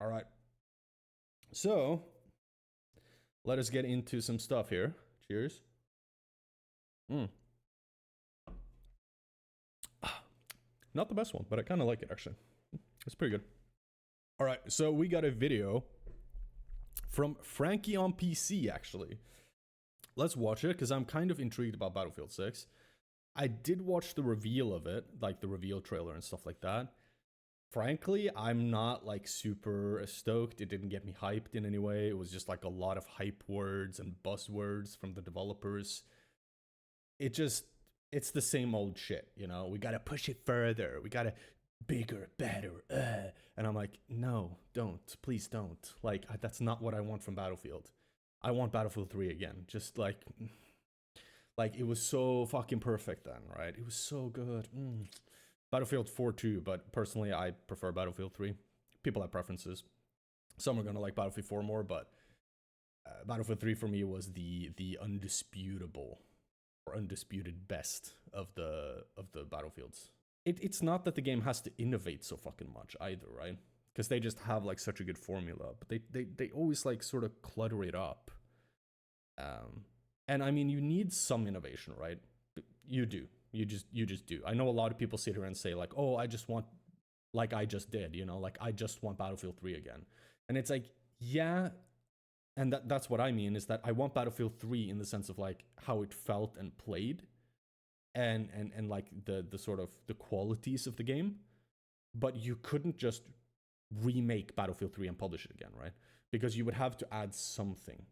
All right. So, let us get into some stuff here. Cheers. Not the best one, but I kind of like it, actually. It's pretty good. All right, so we got a video from Frankie on PC, actually. Let's watch it, because I'm kind of intrigued about Battlefield 6. I did watch the reveal of it, like the reveal trailer and stuff like that. Frankly, I'm not like super stoked. It didn't get me hyped in any way. It was just like a lot of hype words and buzzwords from the developers. It's the same old shit, you know? We gotta push it further. We gotta bigger, better. And I'm like, no, don't. Please don't. Like, that's not what I want from Battlefield. I want Battlefield 3 again. Just like it was so fucking perfect then, right? It was so good. Battlefield 4 too, but personally I prefer Battlefield 3. People have preferences. Some are gonna like Battlefield 4 more, but Battlefield 3 for me was the undisputed best of the Battlefields. It's not that the game has to innovate so fucking much either, right? Because they just have like such a good formula, but they always like sort of clutter it up. And I mean, you need some innovation, right? You do. You just do. I know a lot of people sit here and say like, oh, I just want, like I just did, you know, like I just want Battlefield 3 again. And it's like, yeah, and that's what I mean, is that I want Battlefield 3 in the sense of like how it felt and played, and like the sort of the qualities of the game. But you couldn't just remake Battlefield 3 and publish it again, right? Because you would have to add something.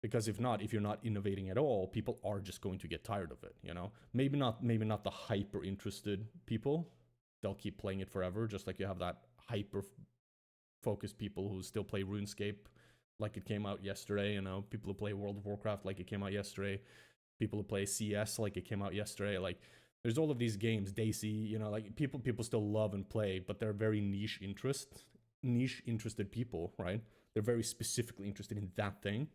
Because if you're not innovating at all, people are just going to get tired of it, you know? Maybe not the hyper interested people. They'll keep playing it forever, just like you have that hyper focused people who still play RuneScape like it came out yesterday, you know? People who play World of Warcraft like it came out yesterday. People who play CS like it came out yesterday. Like, there's all of these games, Daisy, you know, like people still love and play, but they're very niche interested people, right? They're very specifically interested in that thing.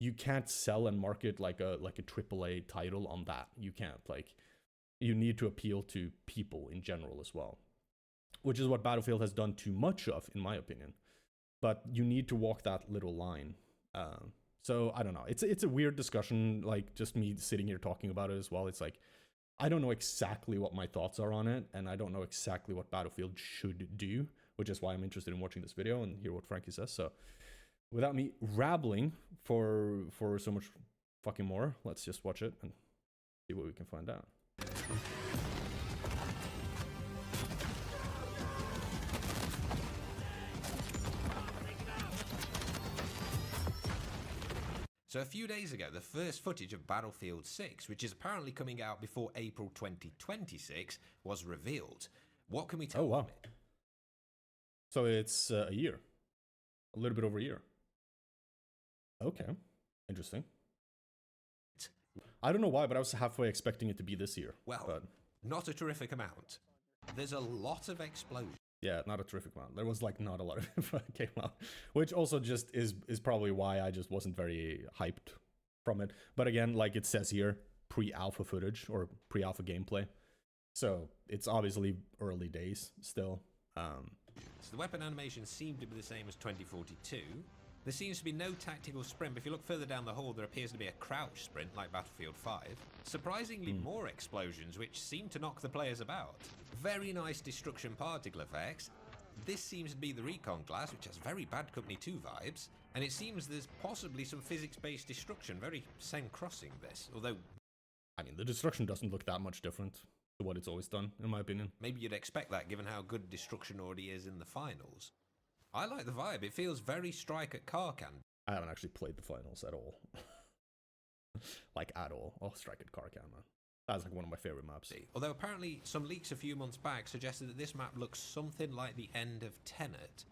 You can't sell and market like a AAA title on that. You can't. Like, you need to appeal to people in general as well, which is what Battlefield has done too much of, in my opinion. But you need to walk that little line. So I don't know. It's a weird discussion. Like, just me sitting here talking about it as well. It's like, I don't know exactly what my thoughts are on it, and I don't know exactly what Battlefield should do, which is why I'm interested in watching this video and hear what Frankie says. So, without me rambling for so much fucking more, let's just watch it and see what we can find out. So a few days ago, the first footage of Battlefield 6, which is apparently coming out before April 2026, was revealed. What can we tell from it? So it's a year. A little bit over a year. Okay. Interesting. I don't know why, but I was halfway expecting it to be this year. Well, not a terrific amount. There's a lot of explosions. Yeah, not a terrific amount. There was like not a lot of info that came out, which also just is probably why I just wasn't very hyped from it. But again, like it says here, pre-alpha footage or pre-alpha gameplay. So it's obviously early days still. So the weapon animations seem to be the same as 2042. There seems to be no tactical sprint, but if you look further down the hall, there appears to be a crouch sprint like Battlefield 5. Surprisingly more explosions, which seem to knock the players about. Very nice destruction particle effects. This seems to be the recon class, which has very Bad Company 2 vibes. And it seems there's possibly some physics-based destruction, very same crossing this, although... I mean, the destruction doesn't look that much different to what it's always done, in my opinion. Maybe you'd expect that, given how good destruction already is in the finals. I like the vibe. It feels very Strike at Karkan. I haven't actually played the finals at all. Like, at all. Oh, Strike at Karkan, man. That's like one of my favorite maps. Although apparently some leaks a few months back suggested that this map looks something like the end of Tenet.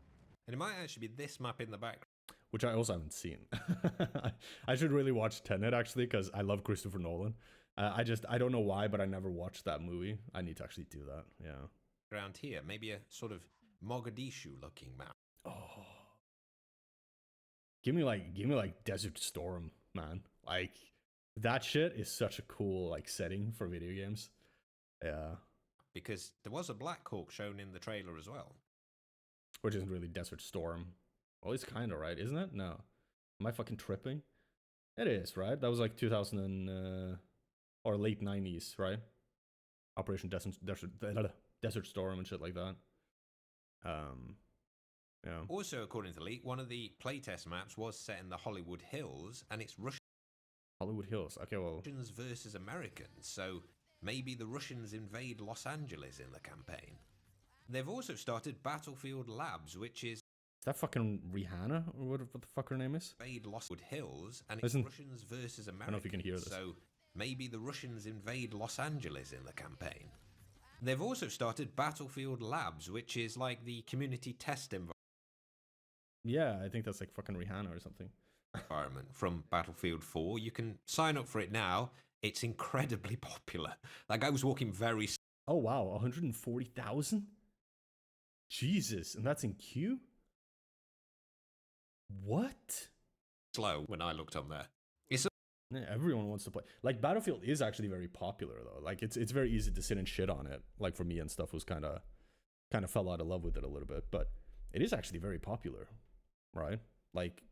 And it might actually be this map in the background. Which I also haven't seen. I should really watch Tenet, actually, because I love Christopher Nolan. I don't know why, but I never watched that movie. I need to actually do that, yeah. Around here, maybe a sort of Mogadishu-looking map. Oh, give me like Desert Storm, man. Like, that shit is such a cool like setting for video games. Yeah, because there was a Black Hawk shown in the trailer as well. which isn't really Desert Storm. Well, it's kind of, right, isn't it? No. Am I fucking tripping? It is, right? That was like 2000 or late 90s, right? Operation Desert Storm and shit like that. Yeah. Also, according to leak, one of the playtest maps was set in the Hollywood Hills, and it's Hollywood Hills. Okay, well. Russians versus Americans, so maybe the Russians invade Los Angeles in the campaign. They've also started Battlefield Labs, which is that fucking Rihanna or what the fuck her name is? Invade Los Hills, and it's Russians versus Americans. I don't know if you can hear this. So maybe the Russians invade Los Angeles in the campaign. They've also started Battlefield Labs, which is like the community test environment. Yeah, I think that's like fucking Rihanna or something. Environment from Battlefield 4. You can sign up for it now. It's incredibly popular. That guy was walking very. Oh wow, 140,000. Jesus, and that's in queue. What? Slow when I looked on there. Yeah, everyone wants to play. Like Battlefield is actually very popular though. Like it's very easy to sit and shit on it. Like for me and stuff was kind of fell out of love with it a little bit, but it is actually very popular, right? Like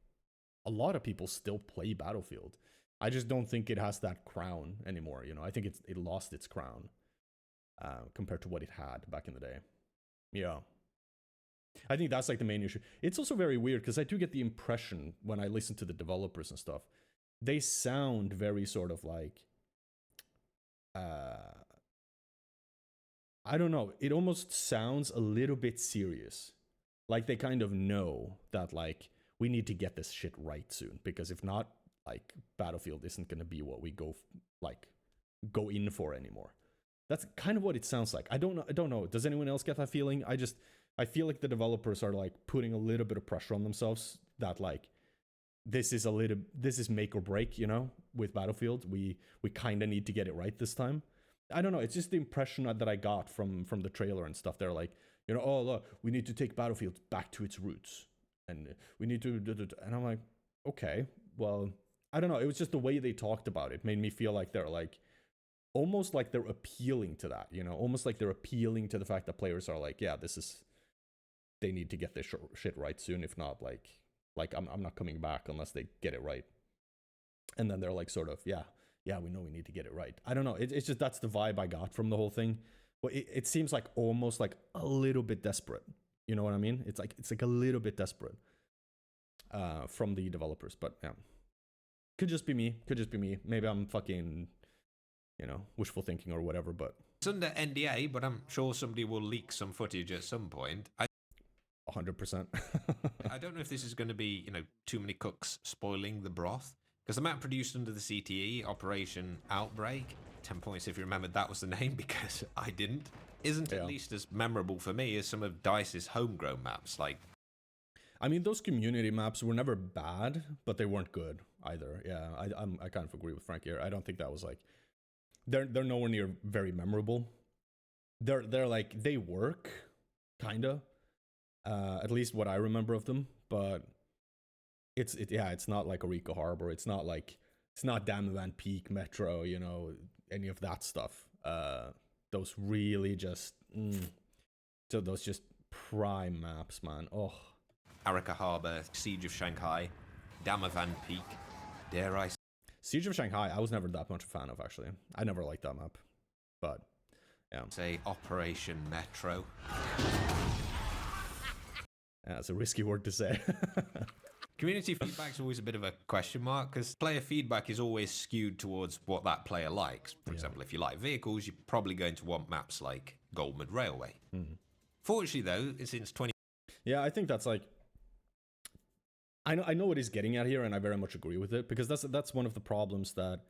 a lot of people still play Battlefield. I just don't think it has that crown anymore. You know, I think it lost its crown compared to what it had back in the day. Yeah. I think that's like the main issue. It's also very weird because I do get the impression when I listen to the developers and stuff, they sound very sort of like, I don't know. It almost sounds a little bit serious. Like they kind of know that like we need to get this shit right soon, because if not, like Battlefield isn't going to be what we go in for anymore. That's kind of what it sounds like. I don't know. Does anyone else get that feeling? I feel like the developers are like putting a little bit of pressure on themselves that like this is make or break, you know, with Battlefield. We kind of need to get it right this time. I don't know. It's just the impression that I got from the trailer and stuff. They're like, you know, oh look, we need to take Battlefield back to its roots, and we need to. And I'm like, okay, well, I don't know. It was just the way they talked about it made me feel like they're like, almost like they're appealing to that, you know, almost like they're appealing to the fact that players are like, yeah, they need to get this shit right soon. If not, like I'm not coming back unless they get it right. And then they're like, sort of, yeah, we know we need to get it right. I don't know. It's just that's the vibe I got from the whole thing. But it seems like almost like a little bit desperate. You know what I mean? It's like a little bit desperate from the developers. But yeah, could just be me. Maybe I'm fucking, you know, wishful thinking or whatever. But it's under NDA, but I'm sure somebody will leak some footage at some point. 100%. I don't know if this is going to be, you know, too many cooks spoiling the broth, because the map produced under the CTE, Operation Outbreak, 10 points if you remembered that was the name, because I didn't, isn't at least as memorable for me as some of DICE's homegrown maps. Like, I mean, those community maps were never bad, but they weren't good either. Yeah, I kind of agree with Frank here. I don't think that was like, they're nowhere near very memorable. They're like, they work, kind of. At least what I remember of them, but it's not like Eureka Harbor. It's not Dam Van Peak, Metro, you know, any of that stuff. Those really just so those just prime maps, man. Oh, Eureka Harbor, Siege of Shanghai, Dam Van Peak, dare I Siege of Shanghai, I was never that much a fan of, actually. I never liked that map, but yeah. Say Operation Metro. Yeah, it's a risky word to say. Community feedback is always a bit of a question mark, because player feedback is always skewed towards what that player likes. For example, if you like vehicles, you're probably going to want maps like Goldman Railway. Mm-hmm. Fortunately, though, since 20... Yeah, I think that's like... I know what he's getting at here, and I very much agree with it, because that's one of the problems that...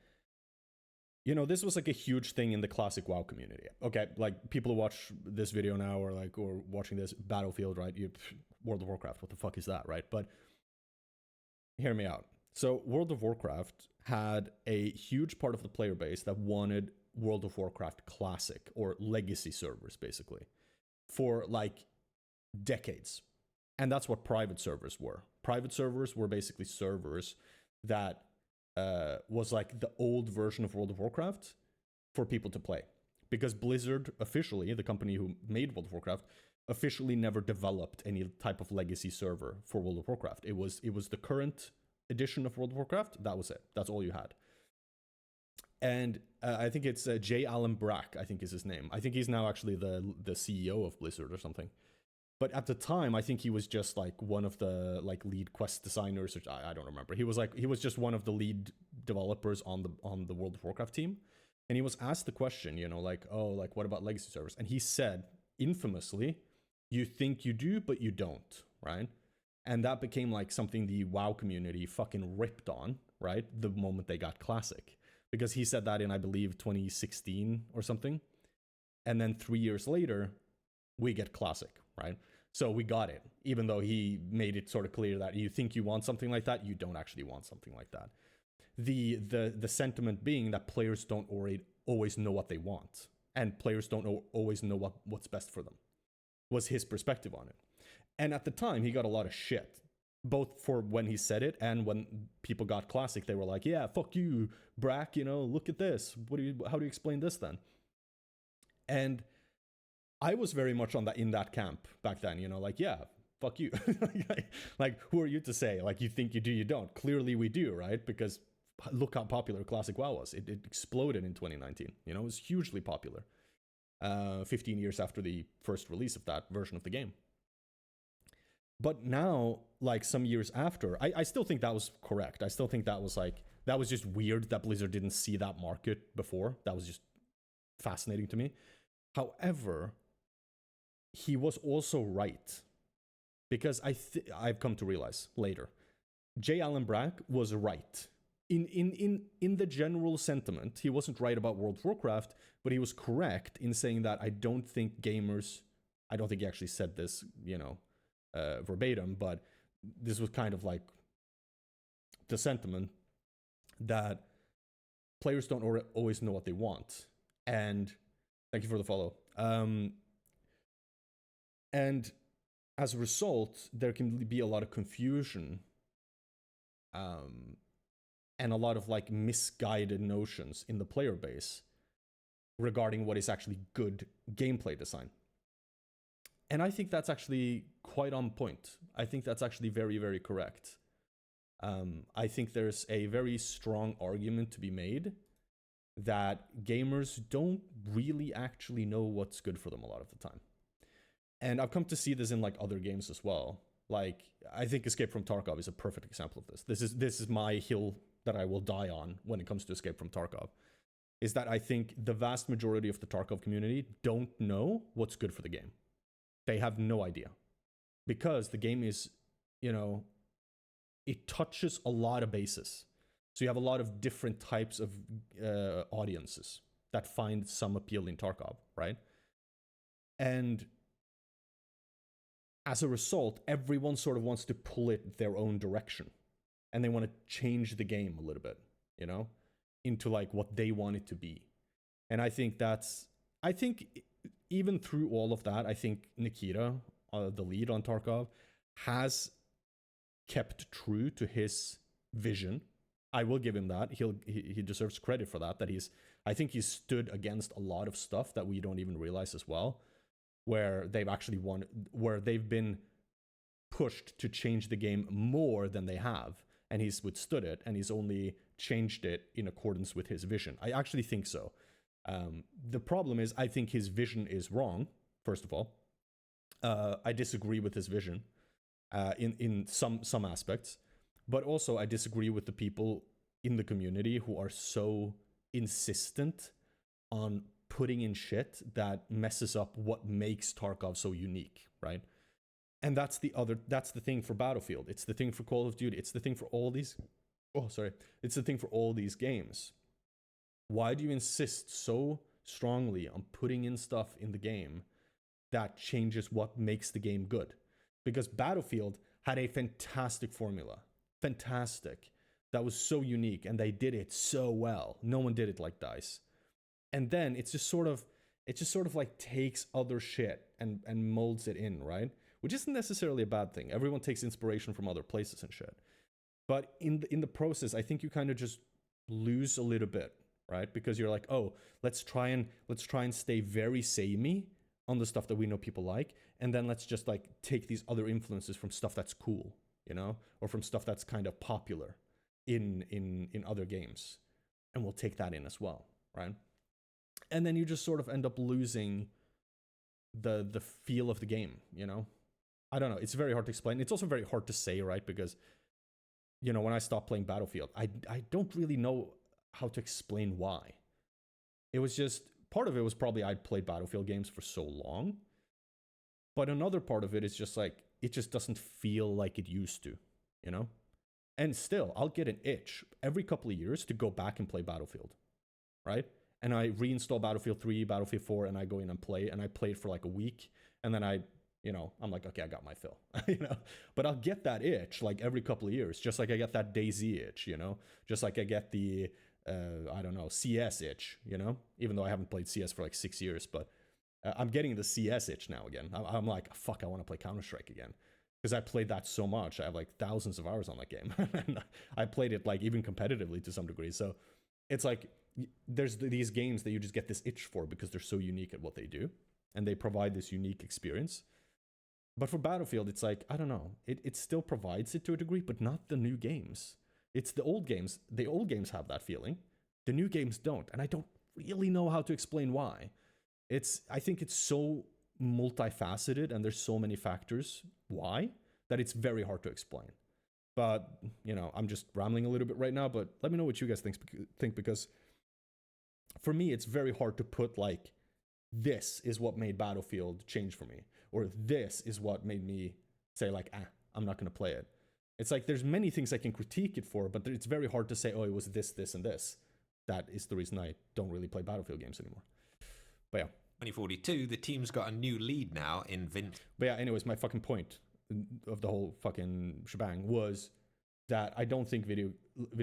You know, this was like a huge thing in the classic WoW community. Okay, like people who watch this video now or watching this Battlefield, right? World of Warcraft, what the fuck is that, right? But hear me out. So World of Warcraft had a huge part of the player base that wanted World of Warcraft Classic or Legacy servers, basically, for like decades. And that's what private servers were. Private servers were basically servers that was like the old version of World of Warcraft for people to play. Because Blizzard, officially, the company who made World of Warcraft, officially never developed any type of legacy server for World of Warcraft. It was the current edition of World of Warcraft. That was it. That's all you had. And I think it's J. Allen Brack, I think is his name. I think he's now actually the CEO of Blizzard or something. But at the time, I think he was just like one of the like lead quest designers, which I don't remember. He was just one of the lead developers on the World of Warcraft team. And he was asked the question, you know, like, oh, like what about legacy servers? And he said, infamously, you think you do, but you don't, right? And that became like something the WoW community fucking ripped on, right? The moment they got Classic. Because he said that in, I believe, 2016 or something. And then 3 years later, we get Classic, right? So we got it, even though he made it sort of clear that you think you want something like that, you don't actually want something like that. The sentiment being that players don't always know what they want, and players don't always know what's best for them, was his perspective on it. And at the time, he got a lot of shit, both for when he said it and when people got Classic. They were like, yeah, fuck you, Brack, you know, look at this. How do you explain this then? And I was very much in that camp back then, you know, like, yeah, fuck you. Like, who are you to say? Like, you think you do, you don't. Clearly we do, right? Because look how popular Classic WoW was. It exploded in 2019. You know, it was hugely popular. 15 years after the first release of that version of the game. But now, like some years after, I still think that was correct. I still think that was just weird that Blizzard didn't see that market before. That was just fascinating to me. However, he was also right, because I've come to realize later, J. Allen Brack was right. In the general sentiment, he wasn't right about World of Warcraft, but he was correct in saying that I don't think he actually said this, you know, verbatim, but this was kind of like the sentiment that players don't always know what they want. And thank you for the follow. And as a result, there can be a lot of confusion and a lot of like misguided notions in the player base regarding what is actually good gameplay design. And I think that's actually quite on point. I think that's actually very, very correct. I think there's a very strong argument to be made that gamers don't really actually know what's good for them a lot of the time. And I've come to see this in like other games as well. Like, I think Escape from Tarkov is a perfect example of this. This is my hill that I will die on when it comes to Escape from Tarkov. Is that I think the vast majority of the Tarkov community don't know what's good for the game. They have no idea. Because the game is, you know, it touches a lot of bases. So you have a lot of different types of audiences that find some appeal in Tarkov, right? And as a result, everyone sort of wants to pull it their own direction. And they want to change the game a little bit, you know, into like what they want it to be. And I think even through all of that, I think Nikita, the lead on Tarkov, has kept true to his vision. I will give him that. He deserves credit for that. I think he's stood against a lot of stuff that we don't even realize as well, where they've been pushed to change the game more than they have, and he's withstood it, and he's only changed it in accordance with his vision. I actually think so. The problem is, I think his vision is wrong, first of all. I disagree with his vision in some aspects, but also I disagree with the people in the community who are so insistent on putting in shit that messes up what makes Tarkov so unique, right? And that's the thing for Battlefield. It's the thing for Call of Duty. It's the thing for all these... It's the thing for all these games. Why do you insist so strongly on putting in stuff in the game that changes what makes the game good? Because Battlefield had a fantastic formula. Fantastic. That was so unique, and they did it so well. No one did it like DICE. And then it just sort of like takes other shit and molds it in, right? Which isn't necessarily a bad thing. Everyone takes inspiration from other places and shit. But in the process, I think you kind of just lose a little bit, right? Because you're like, oh, let's try and stay very samey on the stuff that we know people like, and then let's just like take these other influences from stuff that's cool, you know, or from stuff that's kind of popular in other games, and we'll take that in as well, right? And then you just sort of end up losing the feel of the game, you know? I don't know. It's very hard to explain. It's also very hard to say, right? Because, you know, when I stopped playing Battlefield, I don't really know how to explain why. It was just, part of it was probably I'd played Battlefield games for so long. But another part of it is just like, it just doesn't feel like it used to, you know? And still, I'll get an itch every couple of years to go back and play Battlefield, right? And I reinstall Battlefield 3, Battlefield 4, and I go in and play it for like a week. And then I'm like, okay, I got my fill, you know? But I'll get that itch like every couple of years, just like I get that DayZ itch, you know? Just like I get the, CS itch, you know? Even though I haven't played CS for like 6 years, but I'm getting the CS itch now again. I'm like, fuck, I want to play Counter-Strike again. Because I played that so much. I have like thousands of hours on that game. And I played it like even competitively to some degree. So it's like, there's these games that you just get this itch for because they're so unique at what they do. And they provide this unique experience. But for Battlefield, it's like, I don't know. It still provides it to a degree, but not the new games. It's the old games. The old games have that feeling. The new games don't. And I don't really know how to explain why. I think it's so multifaceted and there's so many factors why that it's very hard to explain. But, you know, I'm just rambling a little bit right now, but let me know what you guys think, because for me, it's very hard to put like, this is what made Battlefield change for me, or this is what made me say like, I'm not going to play it. It's like, there's many things I can critique it for, but it's very hard to say, oh, it was this, this, and this. That is the reason I don't really play Battlefield games anymore. But yeah. 2042, the team's got a new lead now in But yeah, anyways, my fucking point of the whole fucking shebang was that I don't think video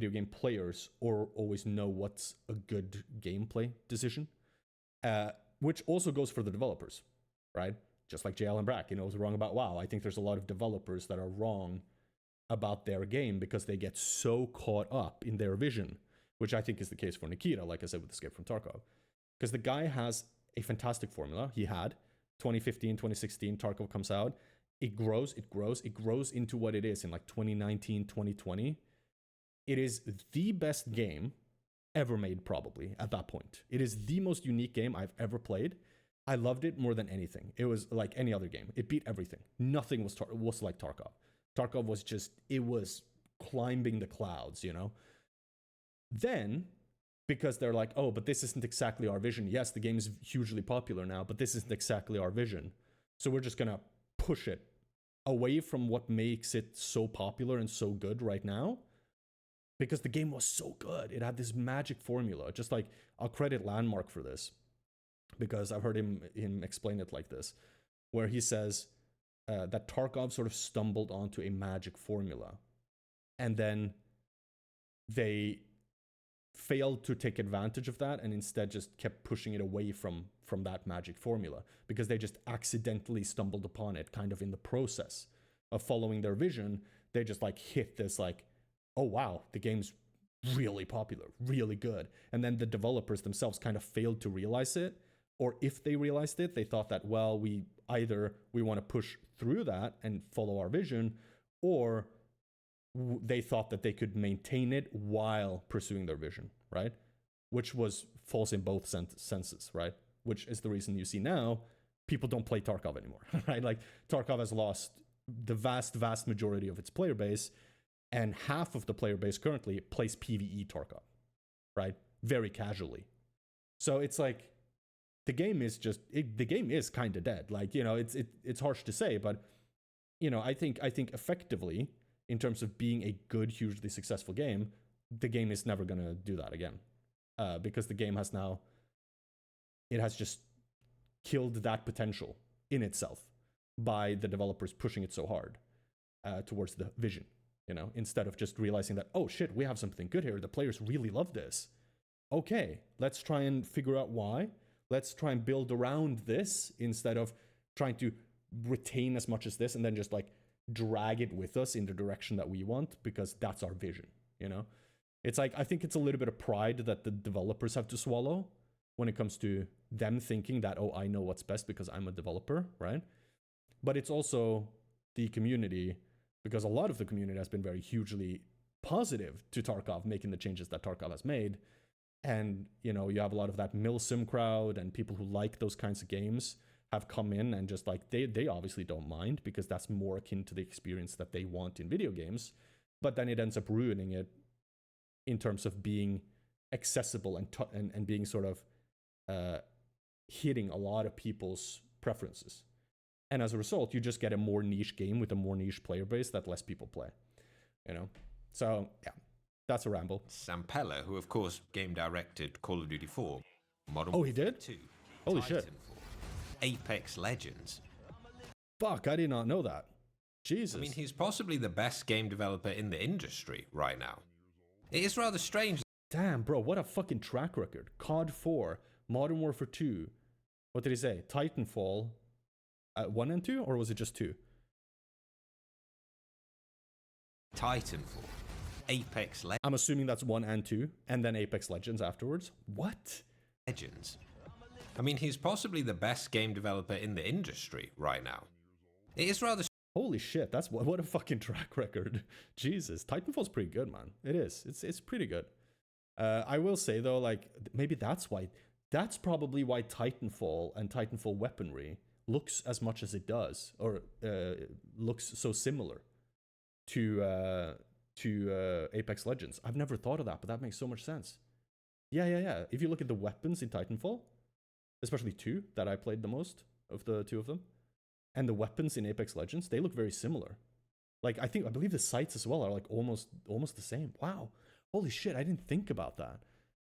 game players always know what's a good gameplay decision, which also goes for the developers, right? Just like J. Allen Brack, was wrong about WoW. I think there's a lot of developers that are wrong about their game because they get so caught up in their vision, which I think is the case for Nikita, like I said with Escape from Tarkov. Because the guy has a fantastic formula. He had 2015, 2016, Tarkov comes out. It grows into what it is in like 2019, 2020. It is the best game ever made, probably, at that point. It is the most unique game I've ever played. I loved it more than anything. It was like any other game. It beat everything. Nothing was like Tarkov. Tarkov was just, it was climbing the clouds, Then, because they're like, oh, but this isn't exactly our vision. Yes, the game is hugely popular now, but this isn't exactly our vision. So we're just going to push it away from what makes it so popular and so good right now. Because the game was so good. It had this magic formula. Just like, I'll credit Landmark for this, because I've heard him explain it like this, where he says that Tarkov sort of stumbled onto a magic formula. And then they failed to take advantage of that and instead just kept pushing it away from that magic formula, because they just accidentally stumbled upon it kind of in the process of following their vision. They just like hit this like, oh wow, the game's really popular, really good. And then the developers themselves kind of failed to realize it, or if they realized it, they thought that, well, we want to push through that and follow our vision, or they thought that they could maintain it while pursuing their vision, right? Which was false in both senses, right? Which is the reason you see now people don't play Tarkov anymore, right? Like, Tarkov has lost the vast majority of its player base, and half of the player base currently plays PvE Tarkov, right? Very casually. So it's like, the game is kind of dead. Like, it's harsh to say, but I think effectively, in terms of being a good, hugely successful game, the game is never going to do that again. Because the game has just killed that potential in itself by the developers pushing it so hard towards the vision, instead of just realizing that, oh shit, we have something good here. The players really love this. Okay, let's try and figure out why. Let's try and build around this instead of trying to retain as much as this and then just like drag it with us in the direction that we want, because that's our vision, It's like, I think it's a little bit of pride that the developers have to swallow, when it comes to them thinking that, oh, I know what's best because I'm a developer, right? But it's also the community, because a lot of the community has been very hugely positive to Tarkov, making the changes that Tarkov has made. And, you know, you have a lot of that milsim crowd and people who like those kinds of games have come in and just like, they obviously don't mind because that's more akin to the experience that they want in video games. But then it ends up ruining it in terms of being accessible and being sort of hitting a lot of people's preferences. And as a result, you just get a more niche game with a more niche player base that less people play, you know? So, yeah, that's a ramble. Sampella, who of course game directed Call of Duty 4, Modern Oh, he did? 2, Holy shit. 4, Apex Legends. Fuck, I did not know that. Jesus. I mean, he's possibly the best game developer in the industry right now. It is rather strange. Damn, bro, what a fucking track record. COD 4, Modern Warfare 2, what did he say? Titanfall, 1 and 2, or was it just 2? Titanfall, Apex Legends. I'm assuming that's 1 and 2, and then Apex Legends afterwards. What? Legends. I mean, he's possibly the best game developer in the industry right now. It is rather... Holy shit, that's what a fucking track record. Jesus, Titanfall's pretty good, man. It is. It's pretty good. I will say, though, like, maybe that's probably why Titanfall and Titanfall weaponry looks as much as it does, or looks so similar to Apex Legends. I've never thought of that, but that makes so much sense. Yeah. If you look at the weapons in Titanfall, especially 2, that I played the most of the 2 of them, and the weapons in Apex Legends, they look very similar. Like, I believe the sights as well are like almost the same. Wow. Holy shit, I didn't think about that.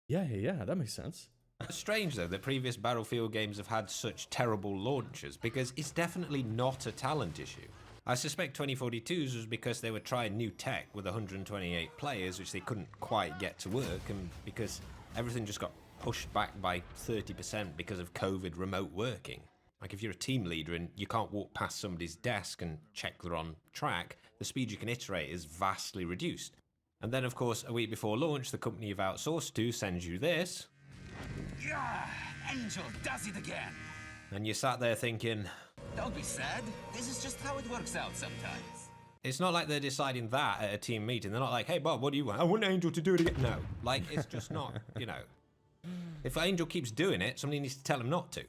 Yeah, that makes sense. It's strange, though, that previous Battlefield games have had such terrible launches, because it's definitely not a talent issue. I suspect 2042's was because they were trying new tech with 128 players, which they couldn't quite get to work, and because everything just got pushed back by 30% because of COVID remote working. Like, if you're a team leader and you can't walk past somebody's desk and check they're on track, the speed you can iterate is vastly reduced. And then, of course, a week before launch, the company you've outsourced to sends you this. Yeah, Angel does it again. And you sat there thinking, Don't be sad. This is just how it works out sometimes. it's not like they're deciding that at a team meeting. They're not like, hey, Bob, what do you want? I want Angel to do it again. No, like, it's just not, you know. If Angel keeps doing it, somebody needs to tell him not to.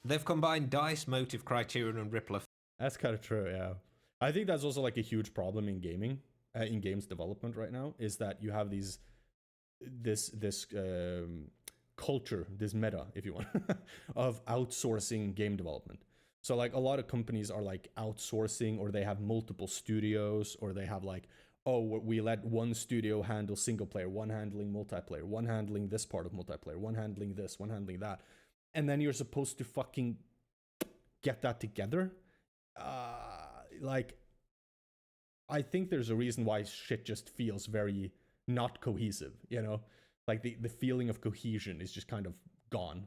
They've combined DICE, Motive Criterion, and Ripple Effect. That's kind of true, yeah. I think that's also like a huge problem in gaming, in games development right now, is that you have this culture, this meta, if you want, of outsourcing game development. So like a lot of companies are like outsourcing, or they have multiple studios, or they have like, oh, we let one studio handle single player, one handling multiplayer, one handling this part of multiplayer, one handling this, one handling that. And then you're supposed to fucking get that together. Like, I think there's a reason why shit just feels very not cohesive, you know? Like the feeling of cohesion is just kind of gone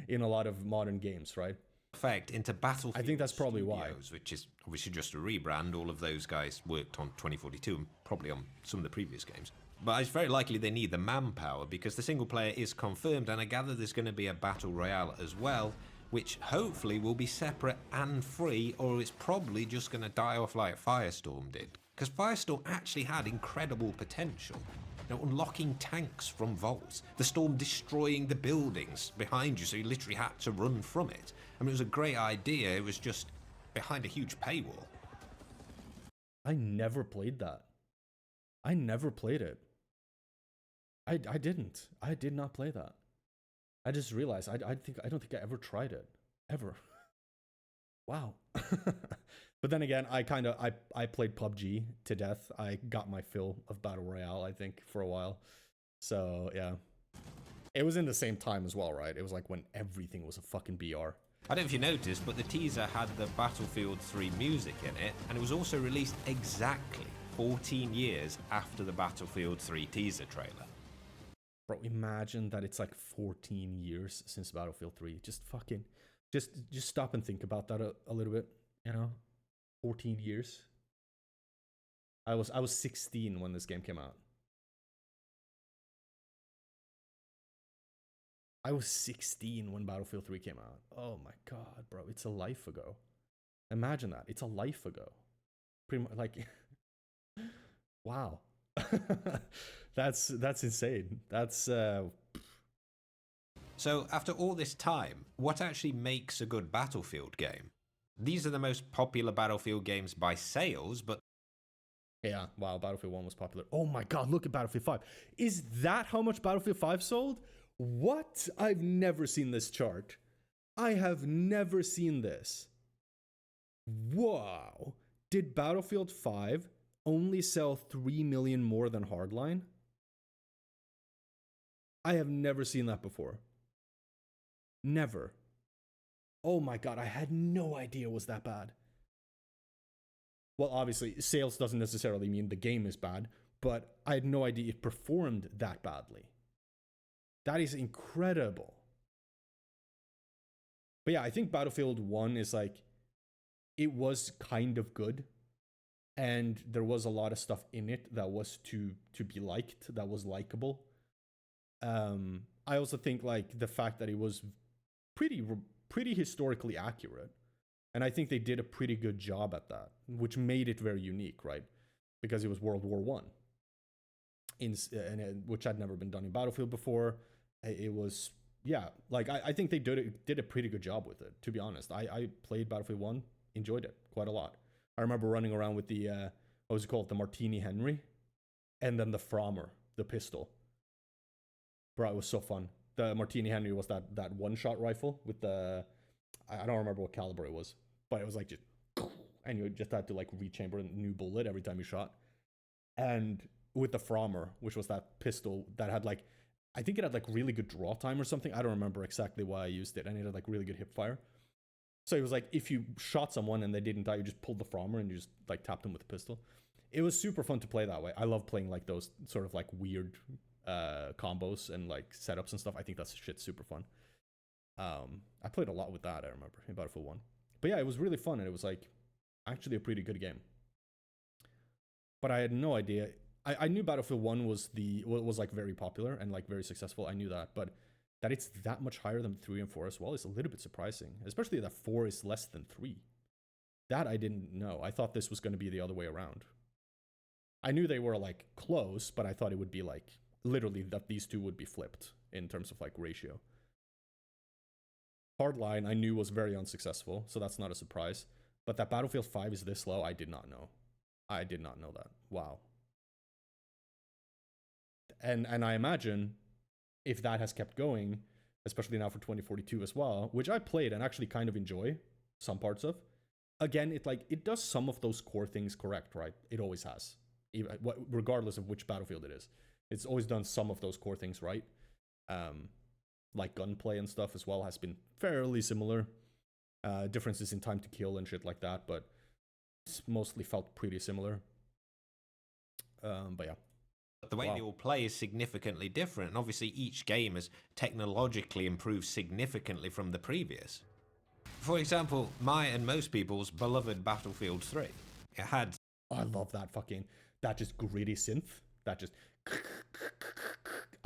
in a lot of modern games, right? Effect into Battlefield I think that's probably Studios, which is obviously just a rebrand. All of those guys worked on 2042 and probably on some of the previous games. But it's very likely they need the manpower because the single player is confirmed, and I gather there's going to be a battle royale as well, which hopefully will be separate and free, or it's probably just going to die off like Firestorm did. Because Firestorm actually had incredible potential. You know, unlocking tanks from vaults, the storm destroying the buildings behind you, so you literally had to run from it. I mean, it was a great idea, it was just behind a huge paywall. I never played that. I never played it. I didn't. I did not play that. I just realized I don't think I ever tried it. Ever. Wow. But then again, I played PUBG to death. I got my fill of Battle Royale, I think, for a while. So, yeah. It was in the same time as well, right? It was like when everything was a fucking BR. I don't know if you noticed, but the teaser had the Battlefield 3 music in it, and it was also released exactly 14 years after the Battlefield 3 teaser trailer. Bro, imagine that it's like 14 years since Battlefield 3. Just fucking, just stop and think about that a little bit, you know? 14 years. I was 16 when this game came out. I was 16 when Battlefield 3 came out. Oh my god, bro, it's a life ago. Imagine that. It's a life ago. Pretty much like wow. That's insane. That's So, after all this time, what actually makes a good Battlefield game? These are the most popular Battlefield games by sales, but yeah, wow, Battlefield 1 was popular. Oh my god, look at Battlefield 5. Is that how much Battlefield 5 sold? What? I've never seen this chart. I have never seen this. Wow. Did Battlefield 5 only sell 3 million more than Hardline? I have never seen that before. Never. Oh my god, I had no idea it was that bad. Well, obviously, sales doesn't necessarily mean the game is bad, but I had no idea it performed that badly. That is incredible. But yeah, I think Battlefield 1 is like, it was kind of good. And there was a lot of stuff in it that was to be liked, that was likable. I also think like the fact that it was pretty historically accurate. And I think they did a pretty good job at that, which made it very unique, right? Because it was World War One, which had never been done in Battlefield before. It was, yeah, like I think they did a pretty good job with it, to be honest. I played Battlefield 1, enjoyed it quite a lot. I remember running around with the, what was it called? The Martini Henry, and then the Frommer, the pistol. Bro, it was so fun. The Martini Henry was that one-shot rifle with the, I don't remember what caliber it was, but it was like just, and you just had to like rechamber a new bullet every time you shot. And with the Frommer, which was that pistol that had like, I think it had like really good draw time or something. I don't remember exactly why I used it, and it had like really good hip fire. So it was like if you shot someone and they didn't die, you just pulled the Frommer and you just like tapped them with the pistol. It was super fun to play that way. I love playing like those sort of like weird combos and like setups and stuff. I think that's shit super fun. I played a lot with that, I remember, in Battlefield 1. But yeah, it was really fun, and it was like actually a pretty good game. But I had no idea. I knew Battlefield 1 was like very popular and like very successful. I knew that, but that it's that much higher than 3 and 4 as well is a little bit surprising, especially that 4 is less than 3. That I didn't know. I thought this was going to be the other way around. I knew they were like close, but I thought it would be like literally that these two would be flipped in terms of like ratio. Hardline I knew was very unsuccessful, so that's not a surprise. But that Battlefield 5 is this low, I did not know. I did not know that. Wow. And I imagine if that has kept going, especially now for 2042 as well, which I played and actually kind of enjoy some parts of. Again, it does some of those core things correct, right? It always has, regardless of which Battlefield it is. It's always done some of those core things right. Like gunplay and stuff as well has been fairly similar. Differences in time to kill and shit like that, but it's mostly felt pretty similar. But yeah. The way they all play is significantly different, and obviously each game has technologically improved significantly from the previous. For example, my and most people's beloved Battlefield 3. It had... I love that just gritty synth. That just...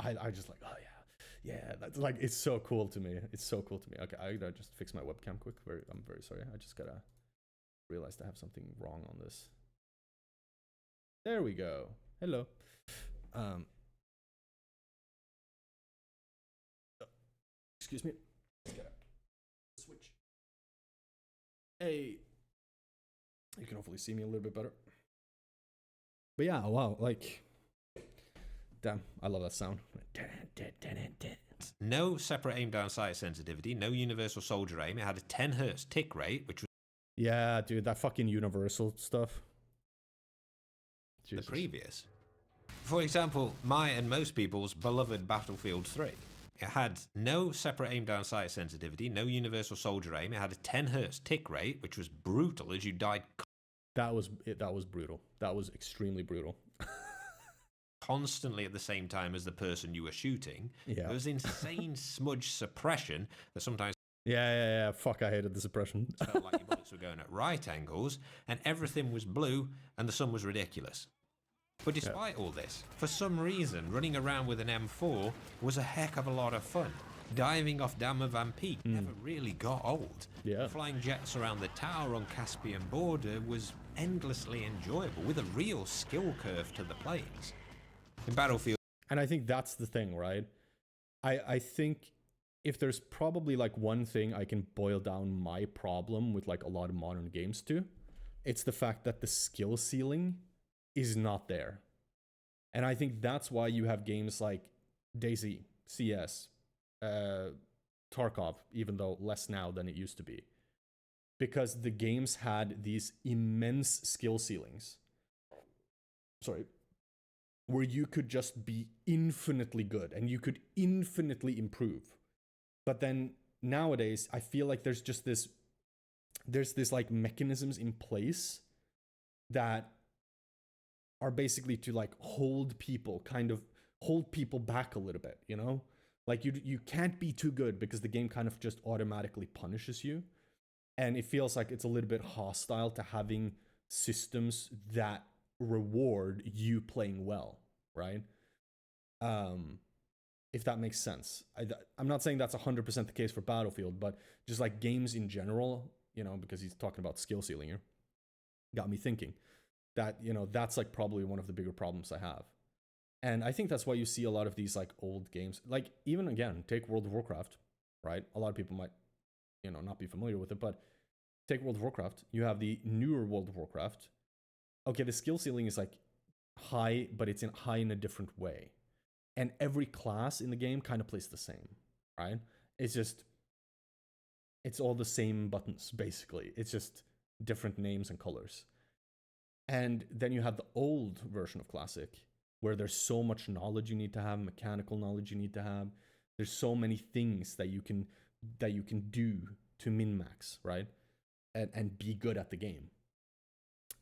I just like, oh yeah. Yeah, that's like, it's so cool to me. It's so cool to me. Okay, I gotta just fix my webcam quick. I'm very sorry. I just gotta realize I have something wrong on this. There we go. Hello. Excuse me. Switch. Hey. You can hopefully see me a little bit better. But yeah, wow, like, damn, I love that sound. No separate aim down sight sensitivity, no universal soldier aim. It had a 10 Hz tick rate, which was... Yeah, dude, that fucking universal stuff. Jesus. The previous. For example, my and most people's beloved Battlefield 3. It had no separate aim down sight sensitivity, no universal soldier aim. It had a 10 Hz tick rate, which was brutal as you died. That was brutal. That was extremely brutal. Constantly at the same time as the person you were shooting. Yeah. There was insane smudge suppression that sometimes... Yeah. Fuck, I hated the suppression. felt like your bullets were going at right angles, and everything was blue, and the sun was ridiculous. But despite all this, for some reason, running around with an M4 was a heck of a lot of fun. Diving off Dam of Van Peak never really got old. Yeah. Flying jets around the tower on Caspian border was endlessly enjoyable, with a real skill curve to the planes. In Battlefield... And I think that's the thing, right? I think if there's probably like one thing I can boil down my problem with like a lot of modern games to, it's the fact that the skill ceiling is not there. And I think that's why you have games like DayZ, CS, Tarkov, even though less now than it used to be. Because the games had these immense skill ceilings. Sorry. Where you could just be infinitely good and you could infinitely improve. But then nowadays, I feel like there's this like mechanisms in place that are basically to like hold people back a little bit, you know? Like you can't be too good because the game kind of just automatically punishes you. And it feels like it's a little bit hostile to having systems that reward you playing well, right? If that makes sense. I'm not saying that's 100% the case for Battlefield, but just like games in general, you know, because he's talking about skill ceiling here, got me thinking that, you know, that's like probably one of the bigger problems I have. And I think that's why you see a lot of these like old games, like even again, take World of Warcraft, right? A lot of people might, you know, not be familiar with it, but take World of Warcraft. You have the newer World of Warcraft. Okay, the skill ceiling is like high, but it's high in a different way. And every class in the game kind of plays the same, right? It's all the same buttons, basically. It's just different names and colors. And then you have the old version of Classic, where there's so much knowledge you need to have, mechanical knowledge you need to have. There's so many things that you can do to min-max, right? And be good at the game.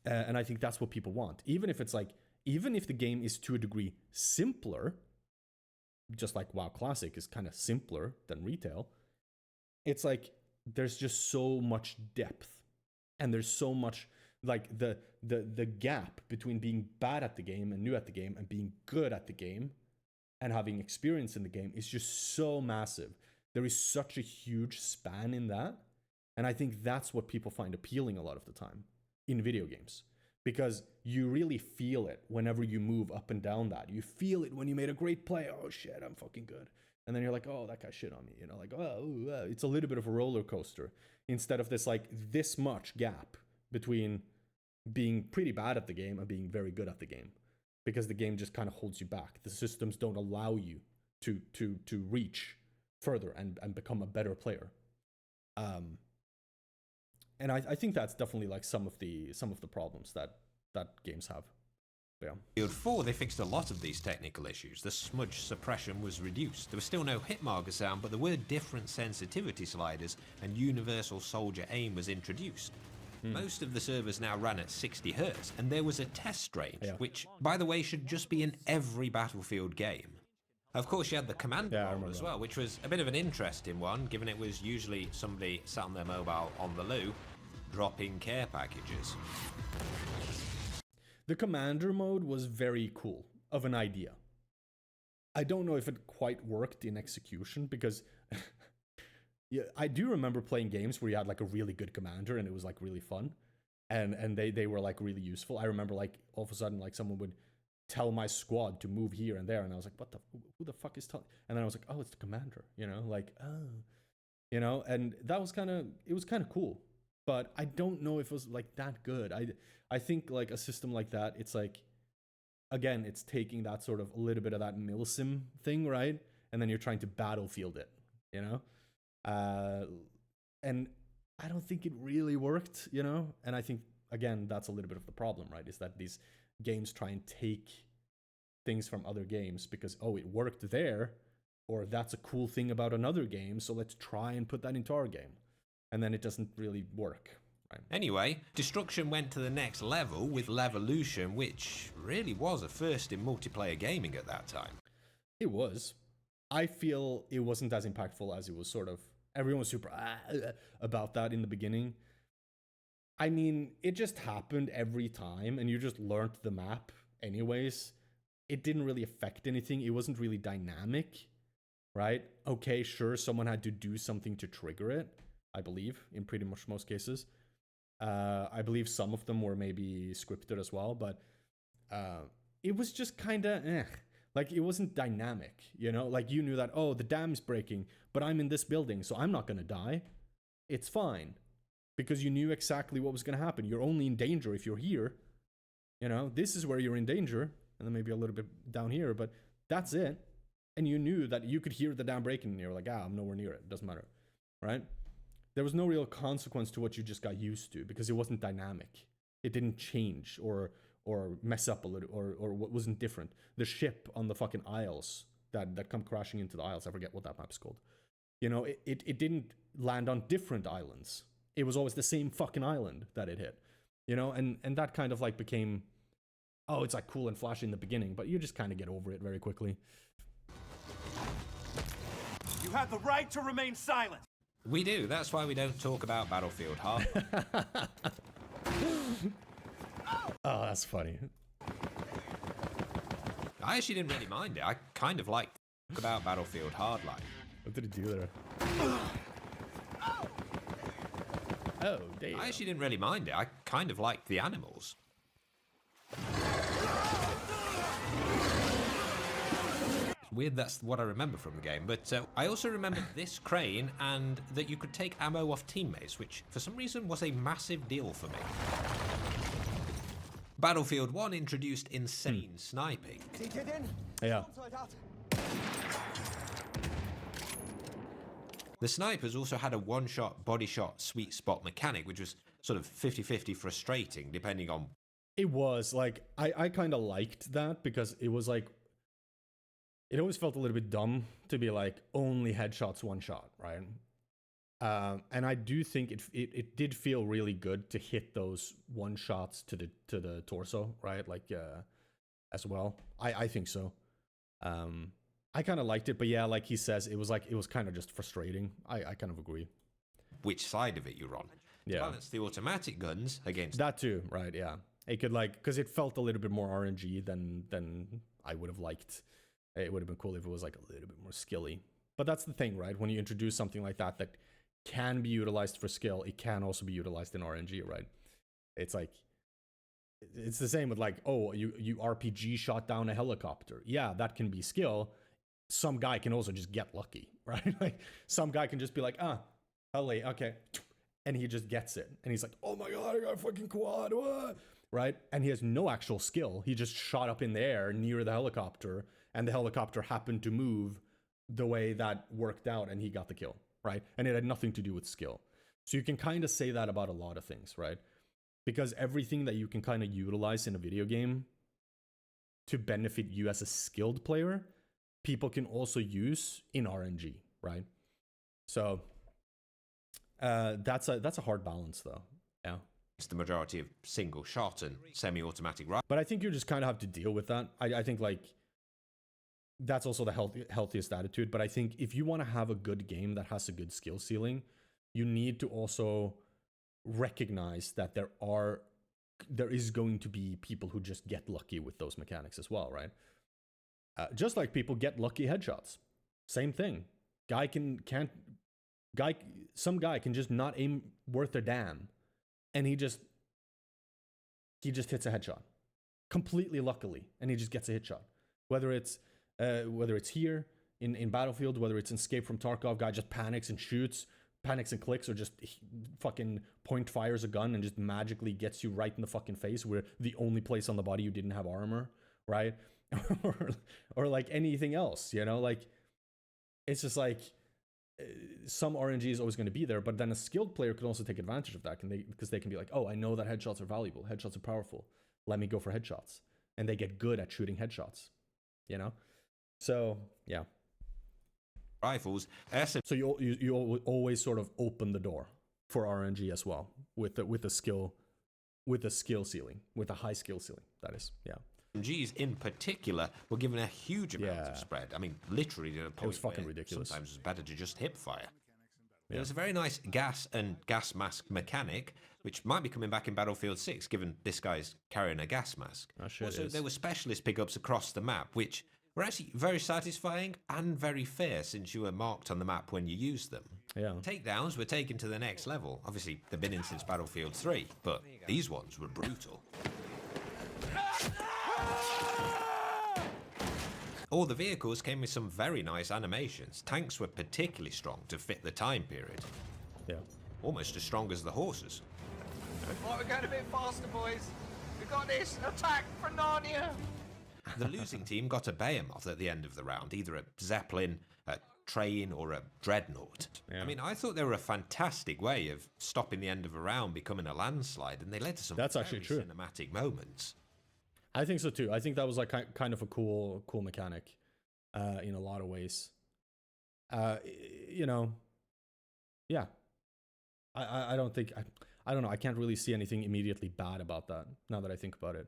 And I think that's what people want. Even if the game is to a degree simpler, just like WoW Classic is kind of simpler than retail, it's like there's just so much depth. And there's so much like the gap between being bad at the game and new at the game and being good at the game and having experience in the game is just so massive. There is such a huge span in that. And I think that's what people find appealing a lot of the time in video games. Because you really feel it whenever you move up and down that. You feel it when you made a great play. Oh shit, I'm fucking good. And then you're like, oh, that guy shit on me. You know, like, oh, it's a little bit of a roller coaster. Instead of this much gap between being pretty bad at the game and being very good at the game. Because the game just kind of holds you back. The systems don't allow you to reach further and become a better player. And I think that's definitely like some of the problems that games have. Yeah. Battlefield 4, they fixed a lot of these technical issues. The smudge suppression was reduced. There was still no hit marker sound, but there were different sensitivity sliders, and universal soldier aim was introduced. Most of the servers now ran at 60 Hz, and there was a test range, which, by the way, should just be in every Battlefield game. Of course, you had the commander mode as well, which was a bit of an interesting one, given it was usually somebody sat on their mobile on the loo, dropping care packages. The commander mode was very cool of an idea. I don't know if it quite worked in execution because yeah, I do remember playing games where you had like a really good commander and it was like really fun and they were like really useful. I remember like all of a sudden like someone would tell my squad to move here and there and I was like, who the fuck is telling? And then I was like, oh, it's the commander, you know, like, oh, you know, and it was kind of cool. But I don't know if it was like that good. I think like a system like that, it's like, again, it's taking that sort of a little bit of that milsim thing, right? And then you're trying to battlefield it, you know? And I don't think it really worked, you know? And I think, again, that's a little bit of the problem, right? Is that these games try and take things from other games because, oh, it worked there, or that's a cool thing about another game, so let's try and put that into our game. And then it doesn't really work. Right? Anyway, Destruction went to the next level with Levolution, which really was a first in multiplayer gaming at that time. It was. I feel it wasn't as impactful as it was sort of... Everyone was super about that in the beginning. I mean, it just happened every time, and you just learned the map anyways. It didn't really affect anything. It wasn't really dynamic. right? Okay, sure, someone had to do something to trigger it, I believe, in pretty much most cases. I believe some of them were maybe scripted as well, but it was just kind of like, it wasn't dynamic, you know? Like, you knew that, oh, the dam's breaking, but I'm in this building, so I'm not gonna die. It's fine, because you knew exactly what was gonna happen. You're only in danger if you're here. You know, this is where you're in danger, and then maybe a little bit down here, but that's it. And you knew that you could hear the dam breaking, and you're like, I'm nowhere near it. It doesn't matter, right? There was no real consequence to what you just got used to, because it wasn't dynamic. It didn't change or mess up a little, or what wasn't different. The ship on the fucking isles that come crashing into the isles, I forget what that map's called. You know, it didn't land on different islands. It was always the same fucking island that it hit. You know, and that kind of like became, oh, it's like cool and flashy in the beginning, but you just kind of get over it very quickly. You have the right to remain silent. We do. That's why we don't talk about Battlefield Hardline. Oh, that's funny. I actually didn't really mind it. I kind of liked talk about Battlefield Hardline. What did he do there? Oh, damn. I actually didn't really mind it. I kind of liked the animals. It's weird that's what I remember from the game, but I also remember this crane and that you could take ammo off teammates, which for some reason was a massive deal for me. Battlefield 1 introduced insane sniping. Yeah. The snipers also had a one-shot, body shot, sweet spot mechanic, which was sort of 50-50 frustrating, depending on... It was, like, I kind of liked that, because it was like, it always felt a little bit dumb to be like, only headshots, one shot, right? And I do think it did feel really good to hit those one shots to the torso, right? Like, as well. I think so. I kind of liked it, but yeah, like he says, it was kind of just frustrating. I kind of agree. Which side of it you're on. Yeah. To balance the automatic guns against... That too, right, yeah. It could, like, because it felt a little bit more RNG than I would have liked. It would have been cool if it was like a little bit more skilly. But that's the thing, right? When you introduce something like that can be utilized for skill, it can also be utilized in RNG, right? It's like, it's the same with like, oh, you RPG shot down a helicopter. Yeah, that can be skill. Some guy can also just get lucky, right? Like, some guy can just be like, heli, okay. And he just gets it. And he's like, oh my god, I got a fucking quad, what? Right? And he has no actual skill. He just shot up in the air near the helicopter, and the helicopter happened to move the way that worked out, and he got the kill, right? And it had nothing to do with skill. So you can kind of say that about a lot of things, right? Because everything that you can kind of utilize in a video game to benefit you as a skilled player, people can also use in RNG, right? So that's a hard balance, though. Yeah. It's the majority of single shot and semi-automatic rifles. But I think you just kind of have to deal with that. I think, like, that's also the healthiest attitude. But I think if you want to have a good game that has a good skill ceiling, you need to also recognize that there is going to be people who just get lucky with those mechanics as well, right? Just like people get lucky headshots. Same thing. Some guy can just not aim worth a damn, and he just hits a headshot completely luckily, and he just gets a headshot. Whether it's here in Battlefield, whether it's in Escape from Tarkov, guy just panics and shoots, panics and clicks, or just fucking point fires a gun and just magically gets you right in the fucking face, where the only place on the body you didn't have armor, right? or like anything else, you know? Like, it's just like, some RNG is always going to be there, but then a skilled player can also take advantage of that, because they can be like, oh, I know that headshots are valuable, headshots are powerful, let me go for headshots, and they get good at shooting headshots, you know? So yeah, Rifles. So you always sort of open the door for RNG as well, with a skill ceiling, with a high skill ceiling, that is. Yeah. SMGs in particular were given a huge amount of spread. I mean, literally to a point it was fucking where ridiculous. Sometimes it's better to just hip fire. Yeah. There's a very nice gas and gas mask mechanic, which might be coming back in Battlefield 6, given this guy's carrying a gas mask. Oh, shit, also, there were specialist pickups across the map, which were were actually very satisfying and very fair since you were marked on the map when you used them. Yeah. Takedowns were taken to the next level. Obviously, they've been in since Battlefield 3, but these ones were brutal. All the vehicles came with some very nice animations. Tanks were particularly strong to fit the time period. Yeah. Almost as strong as the horses. Right, we're going a bit faster, boys. We got this. Attack for Narnia. The losing team got a behemoth at the end of the round, either a Zeppelin, a train, or a dreadnought. Yeah. I mean, I thought they were a fantastic way of stopping the end of a round becoming a landslide, and they led to some That's very actually true. cinematic moments. I think so too. I think that was like kind of a cool mechanic, in a lot of ways. You know, yeah. I don't think I don't know. I can't really see anything immediately bad about that now that I think about it.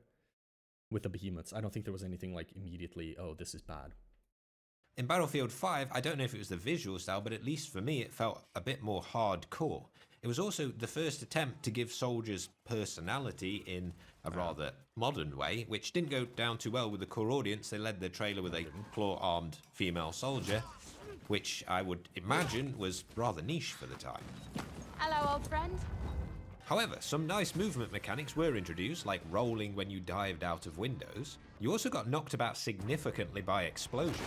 With the behemoths, I don't think there was anything like immediately, oh, this is bad. In Battlefield 5, I don't know if it was the visual style, but at least for me, it felt a bit more hardcore. It was also the first attempt to give soldiers personality in a rather modern way, which didn't go down too well with the core audience. They led their trailer with a claw-armed female soldier, which I would imagine was rather niche for the time. Hello, old friend. However, some nice movement mechanics were introduced, like rolling when you dived out of windows. You also got knocked about significantly by explosions.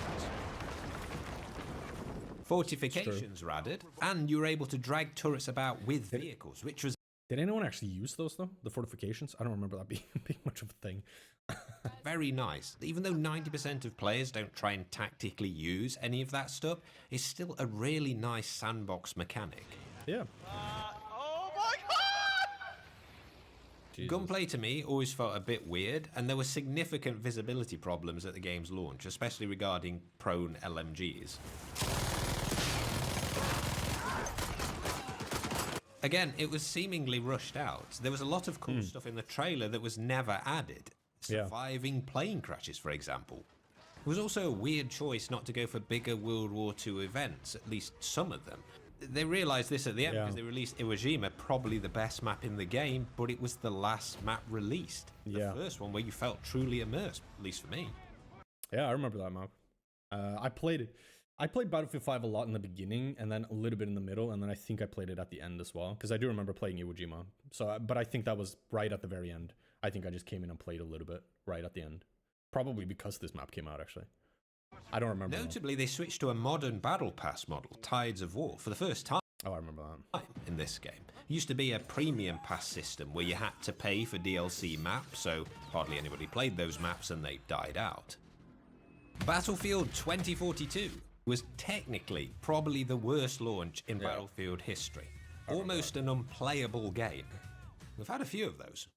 Fortifications were added, and you were able to drag turrets about with vehicles, which was Did anyone actually use those though? The fortifications? I don't remember that being much of a thing. very nice. Even though 90% of players don't try and tactically use any of that stuff, it's still a really nice sandbox mechanic. Yeah. Oh my god! Jesus. Gunplay to me always felt a bit weird, and there were significant visibility problems at the game's launch, especially regarding prone LMGs. Again, it was seemingly rushed out. There was a lot of cool stuff in the trailer that was never added. Surviving plane crashes, for example. It was also a weird choice not to go for bigger World War II events, at least some of them. They realised this at the end because they released Iwo Jima, probably the best map in the game, but it was the last map released. The first one where you felt truly immersed, at least for me. Yeah, I remember that map. I played Battlefield 5 a lot in the beginning, and then a little bit in the middle, and then I think I played it at the end as well, because I do remember playing Iwo Jima. So, but I think that was right at the very end. I think I just came in and played a little bit right at the end. Probably because this map came out, actually. I don't remember. Notably, they switched to a modern Battle Pass model, Tides of War, for the first time. Oh, I remember that. In this game. It used to be a premium pass system where you had to pay for DLC maps, so hardly anybody played those maps and they died out. Battlefield 2042 was technically probably the worst launch in Battlefield history. Almost an unplayable game. We've had a few of those.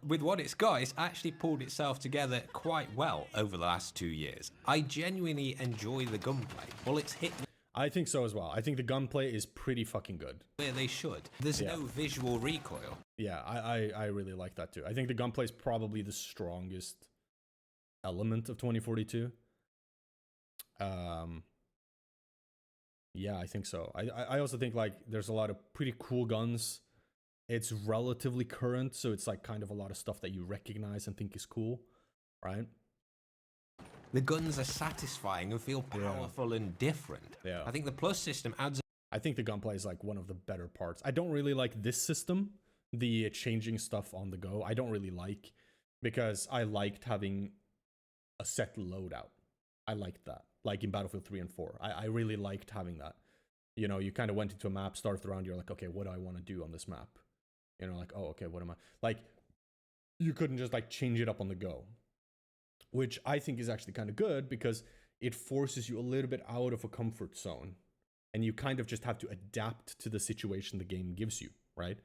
With what it's got, it's actually pulled itself together quite well over the last 2 years. I genuinely enjoy the gunplay. Bullets hit I think so as well. I think the gunplay is pretty fucking good. where they should. There's no visual recoil. Yeah, I really like that too. I think the gunplay is probably the strongest element of 2042. Yeah, I think so. I also think like there's a lot of pretty cool guns. It's relatively current, so it's like kind of a lot of stuff that you recognize and think is cool, right? The guns are satisfying and feel powerful and different. Yeah. I think the plus system adds. I think the gunplay is like one of the better parts. I don't really like this system, the changing stuff on the go. I don't really like, because I liked having a set loadout. I liked that, like in Battlefield 3 and 4. I really liked having that. You know, you kind of went into a map, started around, you're like, okay, what do I want to do on this map? You know, like, oh, okay, what am I? Like, you couldn't just like change it up on the go, which I think is actually kind of good because it forces you a little bit out of a comfort zone, and you kind of just have to adapt to the situation the game gives you, right?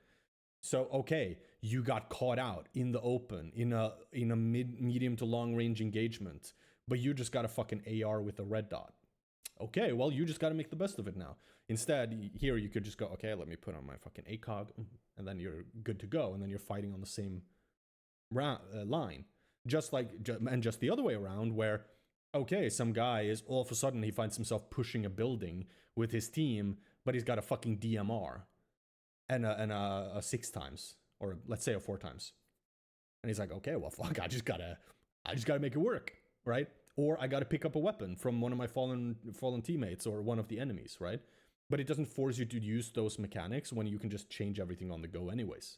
So, okay, you got caught out in the open in a medium to long range engagement, but you just got a fucking AR with a red dot. Okay, well, you just got to make the best of it now. Instead, here you could just go, okay, let me put on my fucking ACOG, and then you're good to go, and then you're fighting on the same line. Just the other way around, where, okay, some guy is all of a sudden he finds himself pushing a building with his team, but he's got a fucking DMR and a 6 times, or let's say a 4 times, and he's like, okay, well, fuck, I just gotta make it work, right? or I got to pick up a weapon from one of my fallen teammates or one of the enemies, right? But it doesn't force you to use those mechanics when you can just change everything on the go anyways.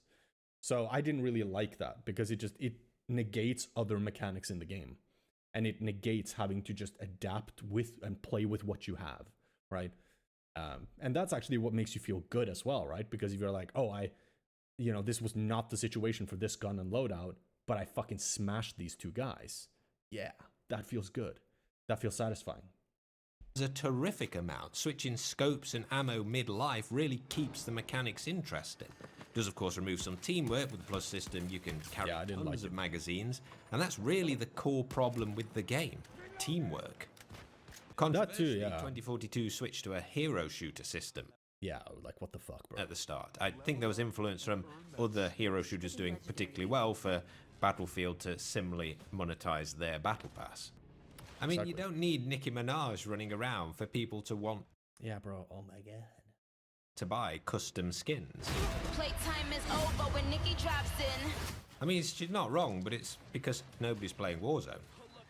So I didn't really like that because it negates other mechanics in the game, and it negates having to just adapt with and play with what you have, right? And that's actually what makes you feel good as well, right? Because if you're like, oh, this was not the situation for this gun and loadout, but I fucking smashed these two guys. Yeah, that feels good. That feels satisfying. There's a terrific amount. Switching scopes and ammo mid-life really keeps the mechanics interesting. Does of course remove some teamwork. With the plus system you can carry tons of magazines, and that's really the core problem with the game, teamwork. Controversially, 2042 switched to a hero shooter system. Yeah, like what the fuck, bro? At the start. I think there was influence from other hero shooters doing particularly well for Battlefield to similarly monetize their battle pass. I mean, you don't need Nicki Minaj running around for people to want... Yeah, bro. Oh my god. ...to buy custom skins. Playtime is over when Nicki drops in. I mean, she's not wrong, but it's because nobody's playing Warzone.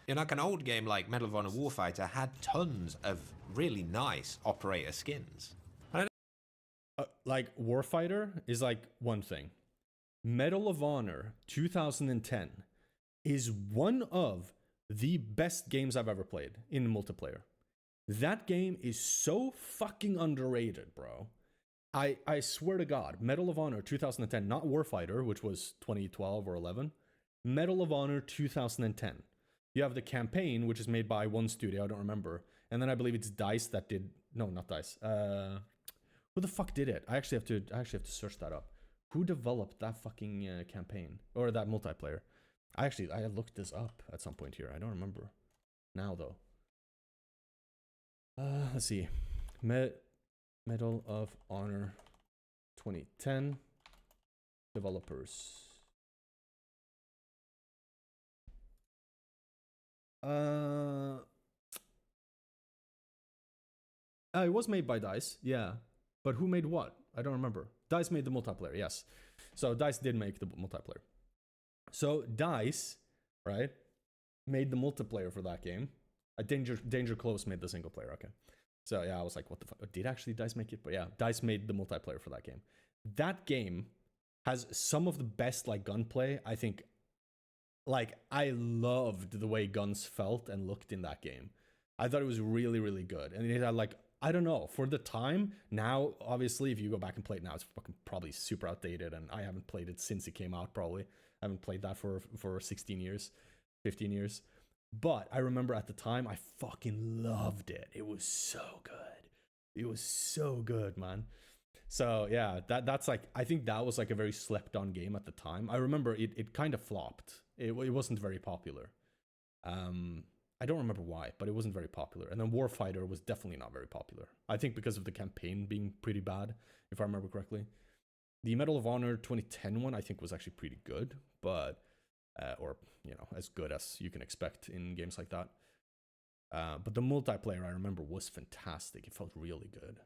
Like an old game like Medal of Honor Warfighter had tons of really nice operator skins. Like Warfighter is like one thing. Medal of Honor 2010 is one of the best games I've ever played in multiplayer. That game is so fucking underrated, bro. I swear to God, Medal of Honor 2010, not Warfighter, which was 2012 or 11. Medal of Honor 2010. You have the campaign, which is made by one studio, I don't remember. And then I believe it's DICE that did... No, not DICE. Who the fuck did it? I actually have to search that up. Who developed that fucking campaign? Or that multiplayer? I looked this up at some point here. I don't remember now though. Let's see. Medal of Honor 2010 developers. It was made by DICE, yeah. But who made what? I don't remember. DICE made the multiplayer, yes. So DICE did make the multiplayer. So DICE, right, made the multiplayer for that game. Danger Close made the single player, okay. So yeah, I was like, what the fuck? Did actually DICE make it? But yeah, DICE made the multiplayer for that game. That game has some of the best like gunplay, I think. Like, I loved the way guns felt and looked in that game. I thought it was really, really good. And it had like, I don't know, for the time, now, obviously, if you go back and play it now, it's fucking probably super outdated, and I haven't played it since it came out, probably. I haven't played that for 16 years, 15 years. But I remember at the time, I fucking loved it. It was so good. It was so good, man. So, yeah, that's like, I think that was like a very slept-on game at the time. I remember it kind of flopped. It wasn't very popular. I don't remember why, but it wasn't very popular. And then Warfighter was definitely not very popular. I think because of the campaign being pretty bad, if I remember correctly. The Medal of Honor 2010 one, I think, was actually pretty good, but, or, you know, as good as you can expect in games like that. But the multiplayer, I remember, was fantastic. It felt really good.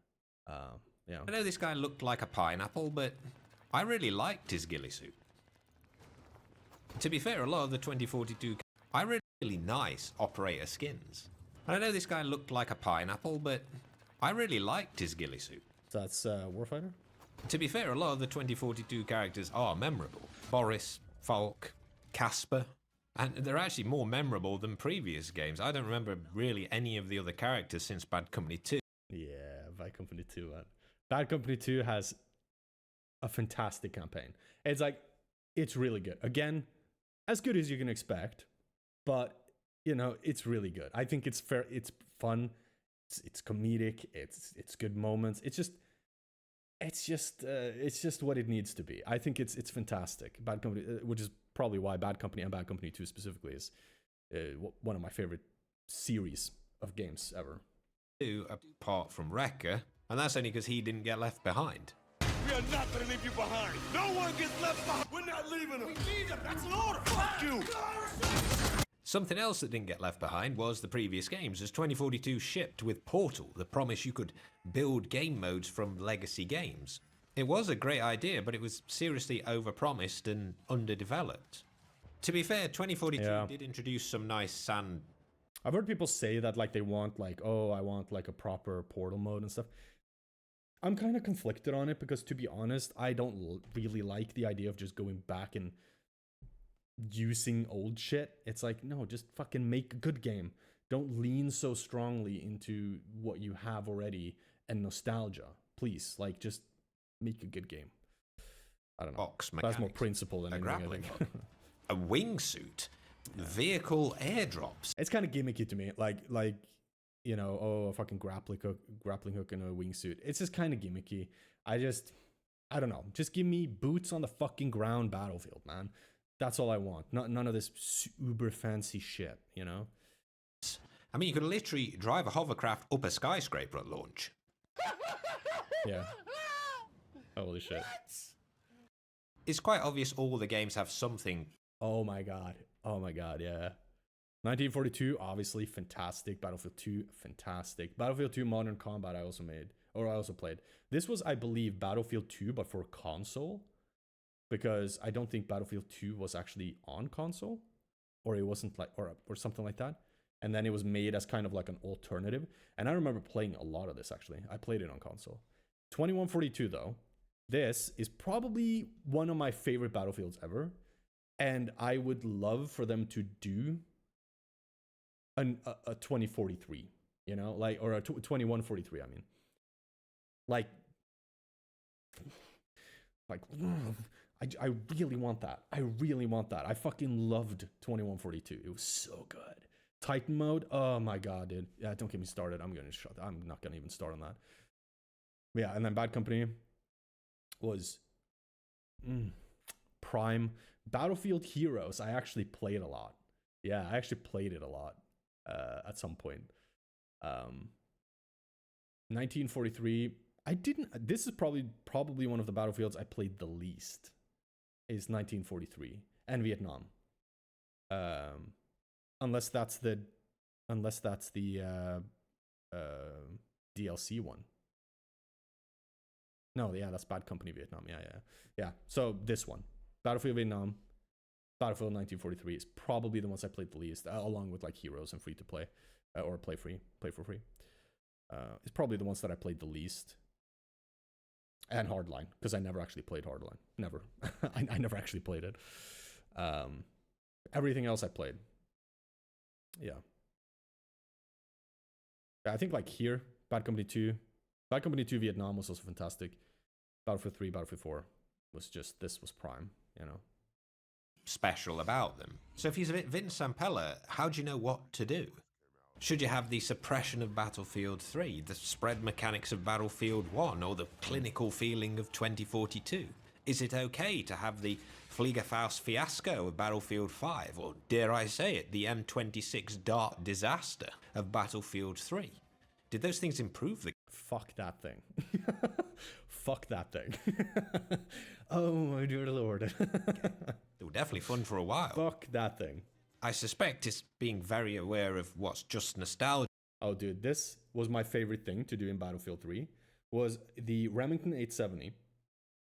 Yeah. I know this guy looked like a pineapple, but I really liked his ghillie suit. To be fair, a lot of the 2042... I really nice operator skins. And I know this guy looked like a pineapple, but I really liked his ghillie suit. So that's Warfighter? To be fair, a lot of the 2042 characters are memorable. Boris, Falk, Casper. And they're actually more memorable than previous games. I don't remember really any of the other characters since Bad Company 2. Yeah, Bad Company 2, man. Bad Company 2 has a fantastic campaign. It's like, it's really good. Again, as good as you can expect, but, you know, it's really good. I think it's fair, it's fun, it's comedic, it's good moments. It's just what it needs to be. I think it's fantastic. Bad Company, which is probably why Bad Company and Bad Company 2 specifically is one of my favorite series of games ever. Apart from Wrecker, and that's only because he didn't get left behind. We are not going to leave you behind. No one gets left behind. We're not leaving them. We need them. That's an order. Fuck you. Something else that didn't get left behind was the previous games, as 2042 shipped with Portal, the promise you could build game modes from legacy games. It was a great idea, but it was seriously overpromised and underdeveloped. To be fair, 2042 did introduce some nice sand... I've heard people say that like they want like, oh, I want like a proper portal mode and stuff. I'm kind of conflicted on it because, to be honest, I don't really like the idea of just going back and using old shit. It's like, no, just fucking make a good game. Don't lean so strongly into what you have already and nostalgia. Please, like, just make a good game. I don't know. Box That's more mechanics, principle than a anything, I grappling think. hook, a wingsuit, vehicle airdrops. It's kind of gimmicky to me. Like you know, oh, a fucking grappling hook and a wingsuit. It's just kind of gimmicky. I don't know. Just give me boots on the fucking ground battlefield, man. That's all I want. None of this uber fancy shit, you know? I mean, you could literally drive a hovercraft up a skyscraper at launch. Yeah. Holy shit. It's quite obvious all the games have something. Oh my god, yeah. 1942, obviously fantastic. Battlefield 2, fantastic. Battlefield 2 Modern Combat I also played. This was, I believe, Battlefield 2, but for console. Because I don't think Battlefield 2 was actually on console. Or it wasn't like, or something like that. And then it was made as kind of like an alternative. And I remember playing a lot of this, actually. I played it on console. 2142, though. This is probably one of my favorite Battlefields ever. And I would love for them to do a 2043, you know, like, or a 2143, I mean. Like, I really want that. I really want that. I fucking loved 2142. It was so good. Titan mode, oh my god, dude. Yeah, don't get me started. I'm not gonna even start on that. But yeah, and then Bad Company was prime. Battlefield Heroes, I actually played a lot. Yeah, I actually played it a lot at some point. 1943, I didn't. This is probably one of the Battlefields I played the least. Is 1943 and Vietnam. Unless that's the DLC one. No, yeah, that's Bad Company Vietnam. Yeah. So this one, Battlefield Vietnam, Battlefield 1943 is probably the ones I played the least, along with like Heroes and Free to Play, or play for free. It's probably the ones that I played the least. And Hardline, because I never actually played Hardline. Never. I never actually played it. Everything else I played. Yeah. I think like here, Bad Company 2 Vietnam was also fantastic. Battlefield 3, Battlefield 4 was just, this was prime, you know. Special about them. So if he's a bit Vince Zampella, how do you know what to do? Should you have the suppression of Battlefield 3, the spread mechanics of Battlefield 1, or the clinical feeling of 2042? Is it okay to have the Fliegerfaust fiasco of Battlefield 5, or dare I say it, the M26 Dart disaster of Battlefield 3? Did those things improve the... Fuck that thing. Fuck that thing. Oh my dear lord. They were definitely fun for a while. Fuck that thing. I suspect it's being very aware of what's just nostalgia. Oh, dude, this was my favorite thing to do in Battlefield 3, was the Remington 870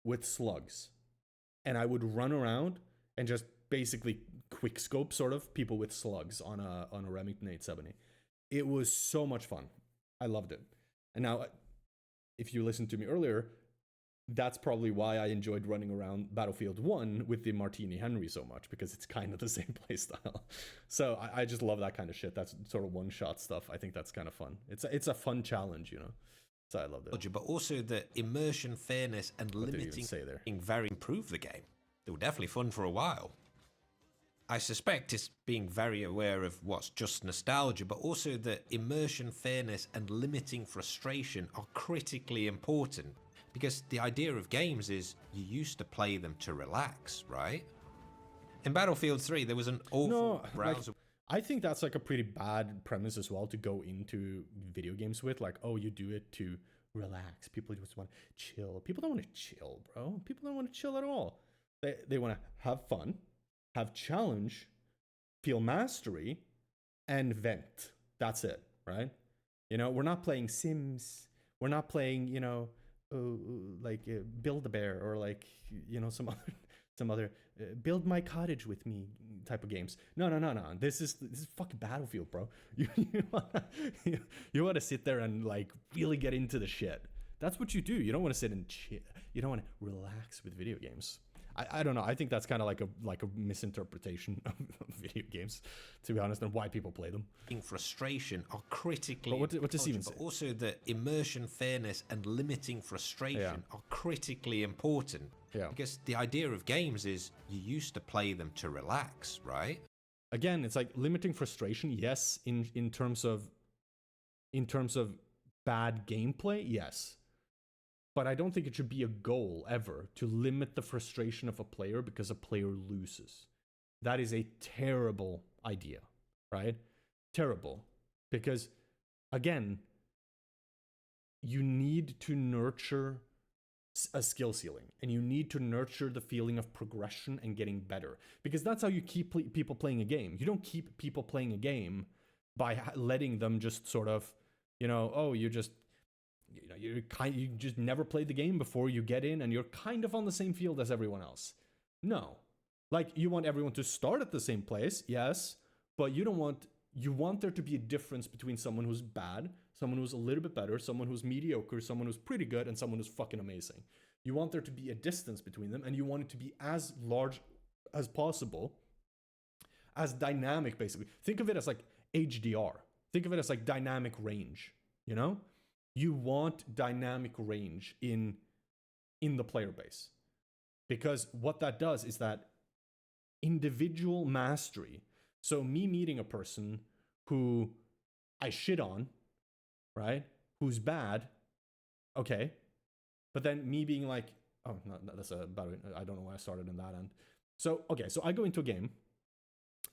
with slugs. And I would run around and just basically quick scope sort of people with slugs on a Remington 870. It was so much fun. I loved it. And now, if you listened to me earlier, that's probably why I enjoyed running around Battlefield 1 with the Martini Henry so much, because it's kind of the same playstyle. So I just love that kind of shit. That's sort of one-shot stuff. I think that's kind of fun. It's a fun challenge, you know. So I loved it. But also the immersion, fairness, and What did he limiting even say there? very improved the game. They were definitely fun for a while. I suspect it's being very aware of what's just nostalgia, but also the immersion, fairness, and limiting frustration are critically important. Because the idea of games is you used to play them to relax, right? In Battlefield 3, there was an awful browser. I think that's like a pretty bad premise as well to go into video games with. Like, oh, you do it to relax. People just want to chill. People don't want to chill, bro. People don't want to chill at all. They want to have fun, have challenge, feel mastery, and vent. That's it, right? You know, we're not playing Sims. We're not playing, you know, Build-A-Bear, or like, you know, some other build my cottage with me, type of games. No. This is fucking Battlefield, bro. You want to sit there and like really get into the shit. That's what you do. You don't want to sit and chill. You don't want to relax with video games. I don't know. I think that's kind of like a misinterpretation of video games, to be honest, and why people play them. Frustration are critically But what does Steven say? But also the immersion, fairness, and limiting frustration are critically important. Yeah. Because the idea of games is you used to play them to relax, right? Again, it's like limiting frustration. Yes, in terms of bad gameplay, yes. But I don't think it should be a goal ever to limit the frustration of a player because a player loses. That is a terrible idea, right? Terrible. Because, again, you need to nurture a skill ceiling, and you need to nurture the feeling of progression and getting better. Because that's how you keep people playing a game. You don't keep people playing a game by letting them just sort of, you just never played the game before you get in and you're kind of on the same field as everyone else. No. Like, you want everyone to start at the same place, yes, but you want there to be a difference between someone who's bad, someone who's a little bit better, someone who's mediocre, someone who's pretty good, and someone who's fucking amazing. You want there to be a distance between them, and you want it to be as large as possible, as dynamic, basically. Think of it as like HDR. Think of it as like dynamic range, You want dynamic range in the player base. Because what that does is that individual mastery. So me meeting a person who I shit on, right? Who's bad, okay. But then me being like, oh, no, that's I don't know why I started in that end. So, okay, so I go into a game.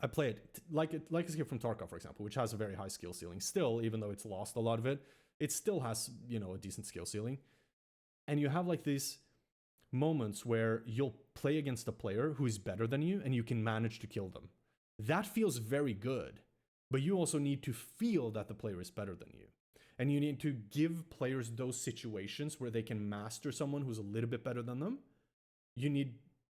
I play it like Escape from Tarkov, for example, which has a very high skill ceiling. Still, even though it's lost a lot of it, it still has, a decent skill ceiling. And you have like these moments where you'll play against a player who is better than you and you can manage to kill them. That feels very good, but you also need to feel that the player is better than you. And you need to give players those situations where they can master someone who's a little bit better than them. You need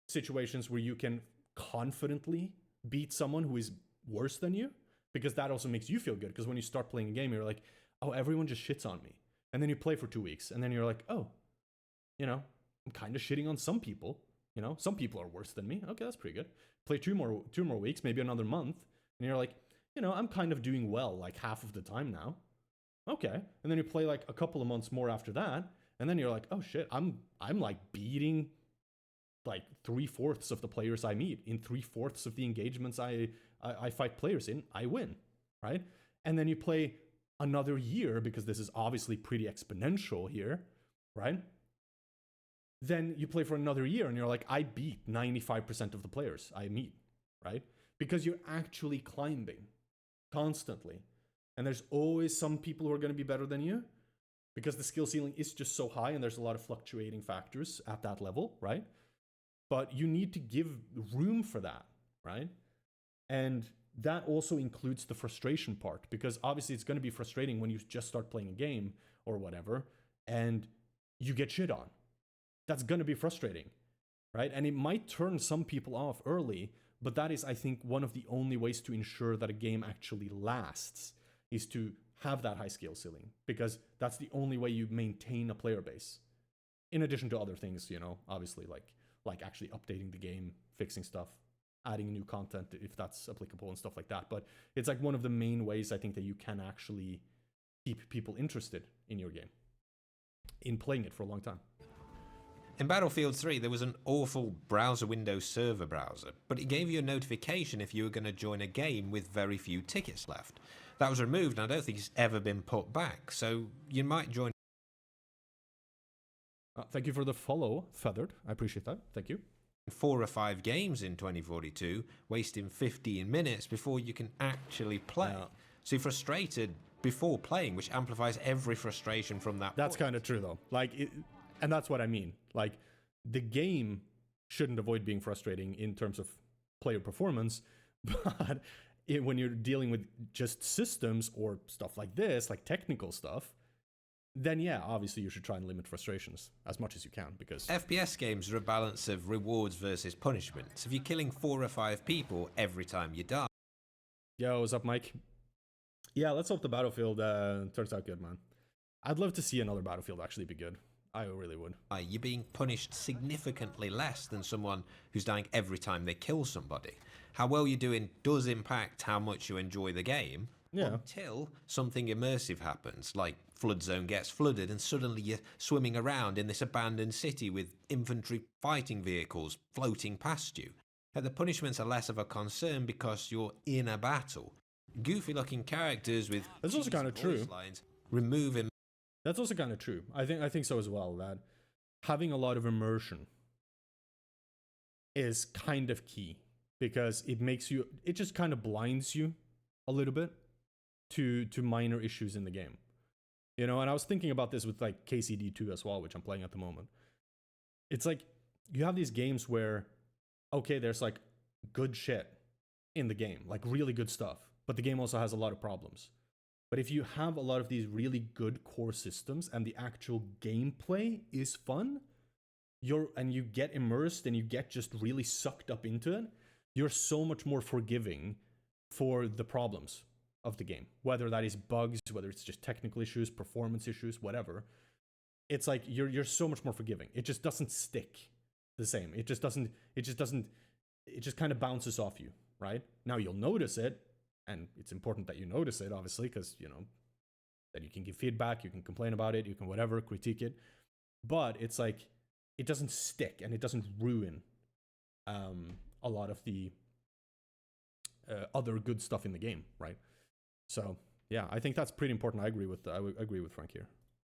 situations where you can confidently beat someone who is worse than you, because that also makes you feel good. Because when you start playing a game, you're like, oh, everyone just shits on me. And then you play for 2 weeks, and then you're like, oh, I'm kind of shitting on some people. Some people are worse than me. Okay, that's pretty good. Play two more weeks, maybe another month, and you're like, I'm kind of doing well like half of the time now. Okay. And then you play like a couple of months more after that, and then you're like, oh shit, I'm like beating like 3/4 of the players I meet. In 3/4 of the engagements I fight players in, I win, right? And then you play another year, because this is obviously pretty exponential here, right? Then you play for another year and you're like, I beat 95% of the players I meet, right? Because you're actually climbing constantly. And there's always some people who are going to be better than you, because the skill ceiling is just so high and there's a lot of fluctuating factors at that level, right? But you need to give room for that, right? And that also includes the frustration part, because obviously it's going to be frustrating when you just start playing a game or whatever and you get shit on. That's going to be frustrating, right? And it might turn some people off early, but that is, I think, one of the only ways to ensure that a game actually lasts, is to have that high skill ceiling, because that's the only way you maintain a player base. In addition to other things, obviously like actually updating the game, fixing stuff, adding new content if that's applicable and stuff like that. But it's like one of the main ways I think that you can actually keep people interested in your game, in playing it for a long time. In Battlefield 3, there was an awful browser window server browser, but it gave you a notification if you were going to join a game with very few tickets left. That was removed, and I don't think it's ever been put back, so you might join. Thank you for the follow, Feathered. I appreciate that. Thank you. 4 or 5 games in 2042, wasting 15 minutes before you can actually play. Yeah. So you're frustrated before playing, which amplifies every frustration from that. That's kind of true, though. And that's what I mean. Like, the game shouldn't avoid being frustrating in terms of player performance, but when you're dealing with just systems or stuff like this, like technical stuff, then yeah, obviously you should try and limit frustrations as much as you can, because FPS games are a balance of rewards versus punishments. If you're killing 4 or 5 people every time you die, yo, what's up, Mike? Yeah, let's hope the Battlefield turns out good, man. I'd love to see another Battlefield actually be good. I really would. you're being punished significantly less than someone who's dying every time they kill somebody. How well you're doing does impact how much you enjoy the game, until something immersive happens, like Flood Zone gets flooded and suddenly you're swimming around in this abandoned city with infantry fighting vehicles floating past you. The punishments are less of a concern because you're in a battle. Goofy looking characters with That's also kind of true. lines remove him. That's also kind of true. I think so as well, that having a lot of immersion is kind of key, because it just kind of blinds you a little bit to minor issues in the game. You know, and I was thinking about this with like KCD2 as well, which I'm playing at the moment. It's like you have these games where, okay, there's like good shit in the game, like really good stuff, but the game also has a lot of problems. But if you have a lot of these really good core systems and the actual gameplay is fun, and you get immersed and you get just really sucked up into it, you're so much more forgiving for the problems of the game, whether that is bugs, whether it's just technical issues, performance issues, whatever. It's like you're so much more forgiving. It just doesn't stick the same. It just kind of bounces off you, right? Now you'll notice it, and it's important that you notice it, obviously, because, you know, then you can give feedback, you can complain about it, you can whatever, critique it. But it's like, it doesn't stick and it doesn't ruin a lot of the other good stuff in the game, right? So yeah, I think that's pretty important. I agree with Frank here.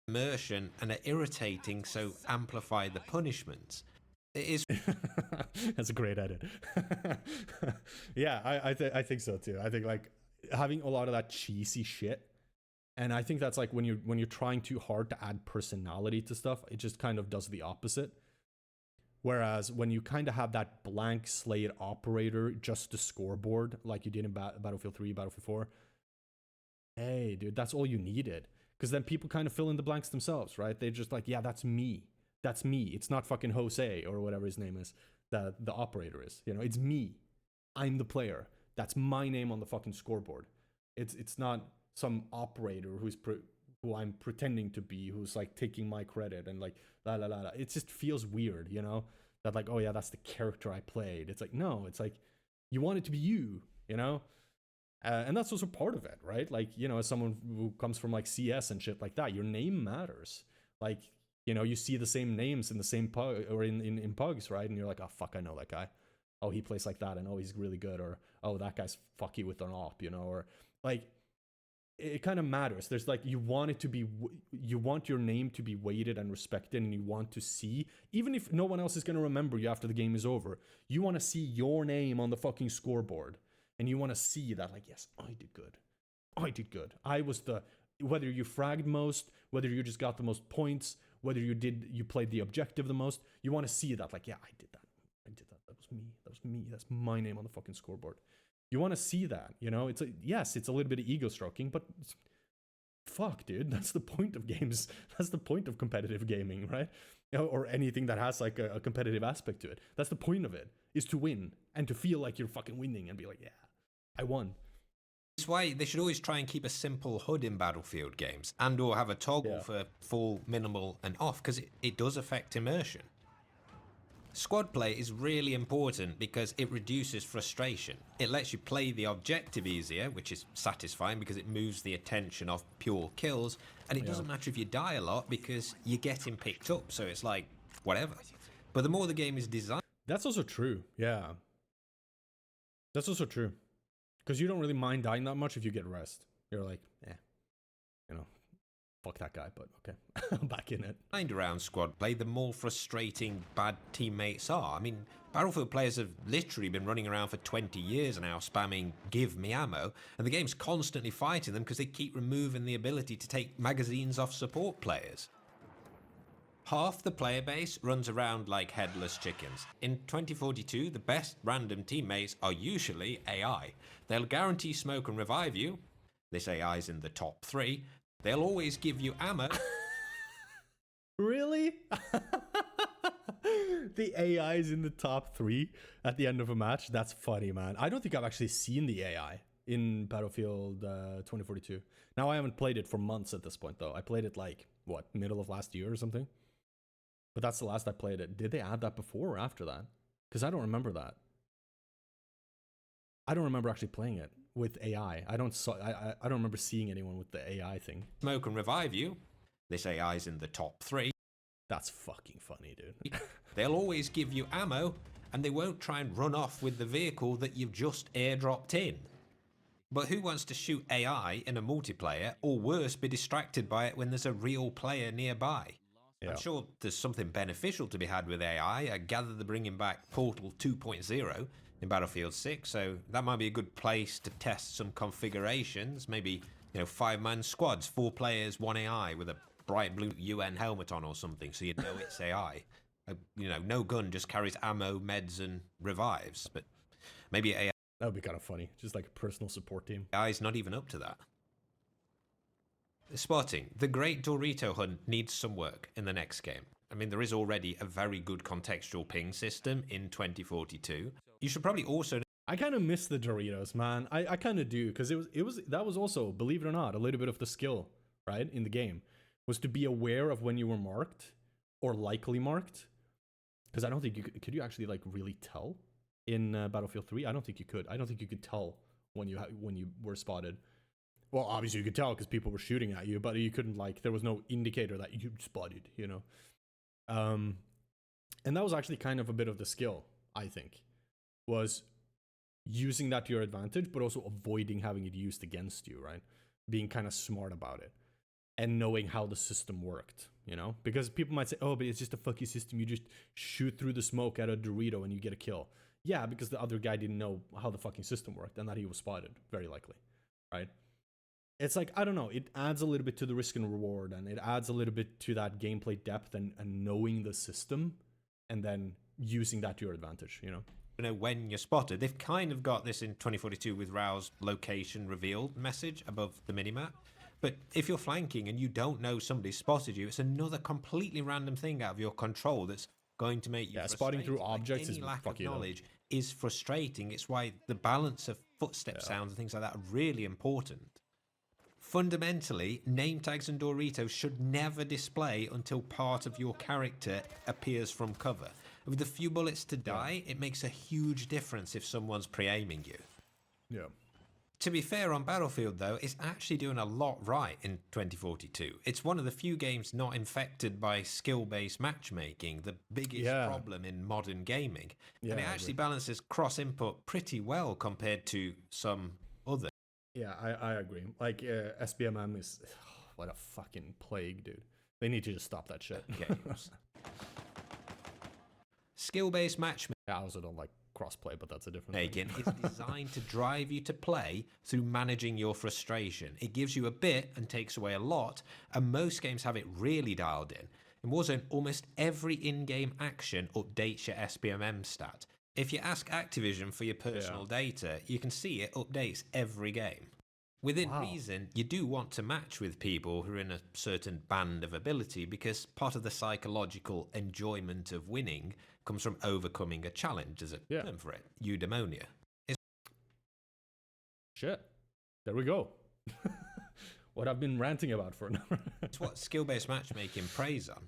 Immersion and are irritating, so amplify the punishments. It is. That's a great edit. Yeah, I think so too. I think like having a lot of that cheesy shit, and I think that's like when you're trying too hard to add personality to stuff, it just kind of does the opposite. Whereas when you kind of have that blank slate operator, just a scoreboard, like you did in Battlefield 3, Battlefield 4, hey, dude, that's all you needed. Because then people kind of fill in the blanks themselves, right? They're just like, yeah, that's me. That's me. It's not fucking Jose or whatever his name is, the operator is. You know, it's me. I'm the player. That's my name on the fucking scoreboard. It's not some operator who I'm pretending to be, who's like taking my credit and like la la la la. It just feels weird, you know? That like, oh yeah, that's the character I played. It's like, no, it's like you want it to be you, you know? And that's also part of it, right? Like, you know, as someone who comes from like CS and shit like that, your name matters. Like, you know, you see the same names in the same pug or in pugs, right? And you're like, oh fuck, I know that guy. Oh, he plays like that, and oh, he's really good, or oh, that guy's fucky with an op, you know, or like it kind of matters. There's like you want your name to be weighted and respected, and you want to see, even if no one else is gonna remember you after the game is over, you want to see your name on the fucking scoreboard, and you want to see that like, yes, I did good. I was whether you fragged most, whether you just got the most points, whether you played the objective the most, you want to see that like, yeah, I did that. That was me. That's my name on the fucking scoreboard. You want to see that, you know? It's a little bit of ego stroking, but fuck, dude, that's the point of games. That's the point of competitive gaming, right? You know, or anything that has like a competitive aspect to it. That's the point of it, is to win and to feel like you're fucking winning and be like, yeah, I won. That's why they should always try and keep a simple HUD in Battlefield games, and or have a toggle for full, minimal, and off, because it does affect immersion. Squad play is really important because it reduces frustration. It lets you play the objective easier, which is satisfying because it moves the attention off pure kills, and it doesn't matter if you die a lot because you're getting picked up, so it's like, whatever. But the more the game is designed... That's also true, yeah. That's also true. Because you don't really mind dying that much if you get rest. You're like, you know, fuck that guy, but okay, I'm back in it. Around squad play, the more frustrating bad teammates are. I mean, Battlefield players have literally been running around for 20 years now spamming give me ammo, and the game's constantly fighting them because they keep removing the ability to take magazines off support players. Half the player base runs around like headless chickens. In 2042, the best random teammates are usually AI. They'll guarantee smoke and revive you. This AI's in the top 3. They'll always give you ammo, Really? The AI is in the top 3 at the end of a match. That's funny, man. I don't think I've actually seen the AI in Battlefield 2042. Now, I haven't played it for months at this point, though. I played it like, what, middle of last year or something? But that's the last I played it. Did they add that before or after that? Because I don't remember that. I don't remember actually playing it with AI. I don't remember seeing anyone with the AI thing. Smoke and revive you. This AI's in the top 3. That's fucking funny, dude. They'll always give you ammo, and they won't try and run off with the vehicle that you've just airdropped in. But who wants to shoot AI in a multiplayer, or worse, be distracted by it when there's a real player nearby? Yeah. I'm sure there's something beneficial to be had with AI. I gather they're bringing back Portal 2.0 in Battlefield 6, so that might be a good place to test some configurations. Maybe, 5-man squads, 4 players, 1 AI with a bright blue UN helmet on or something, so you know it's AI. No gun just carries ammo, meds, and revives. But maybe AI. That would be kind of funny. Just like a personal support team. AI's not even up to that. Spotting. The Great Dorito Hunt needs some work in the next game. I mean, there is already a very good contextual ping system in 2042. You should probably also. I kind of miss the Doritos, man. I kind of do, because that was also, believe it or not, a little bit of the skill, right, in the game, was to be aware of when you were marked or likely marked. Because I don't think could you actually like really tell in Battlefield 3? I don't think you could. I don't think you could tell when you were spotted. Well, obviously you could tell because people were shooting at you, but you couldn't, like, there was no indicator that you spotted, and that was actually kind of a bit of the skill, I think, was using that to your advantage, but also avoiding having it used against you, right? Being kind of smart about it and knowing how the system worked, because people might say, oh, but it's just a fucking system. You just shoot through the smoke at a Dorito and you get a kill. Yeah, because the other guy didn't know how the fucking system worked and that he was spotted, very likely, right? It's like, I don't know, it adds a little bit to the risk and reward, and it adds a little bit to that gameplay depth and knowing the system and then using that to your advantage, when you're spotted. They've kind of got this in 2042 with Rao's location revealed message above the minimap. But if you're flanking and you don't know somebody spotted you, it's another completely random thing out of your control that's going to make you frustrated. Spotting through objects is lack of fucking knowledge is frustrating. It's why the balance of footstep sounds and things like that are really important. Fundamentally, name tags and Doritos should never display until part of your character appears from cover. With a few bullets to die, it makes a huge difference if someone's pre-aiming you. Yeah. To be fair on Battlefield, though, it's actually doing a lot right in 2042. It's one of the few games not infected by skill-based matchmaking, the biggest problem in modern gaming. Yeah, and it actually balances cross-input pretty well compared to some other. Yeah, I agree. Like, SBMM is... what a fucking plague, dude. They need to just stop that shit. Games. Skill-based matchmaking. I also don't like crossplay, but that's a different thing. Is designed to drive you to play through managing your frustration. It gives you a bit and takes away a lot, and most games have it really dialed in. In Warzone, almost every in-game action updates your SBMM stat. If you ask Activision for your personal data, you can see it updates every game. Within reason, you do want to match with people who are in a certain band of ability, because part of the psychological enjoyment of winning comes from overcoming a challenge. There's a term for it, eudaimonia. Shit. There we go. What I've been ranting about for an hour. It's what skill-based matchmaking preys on.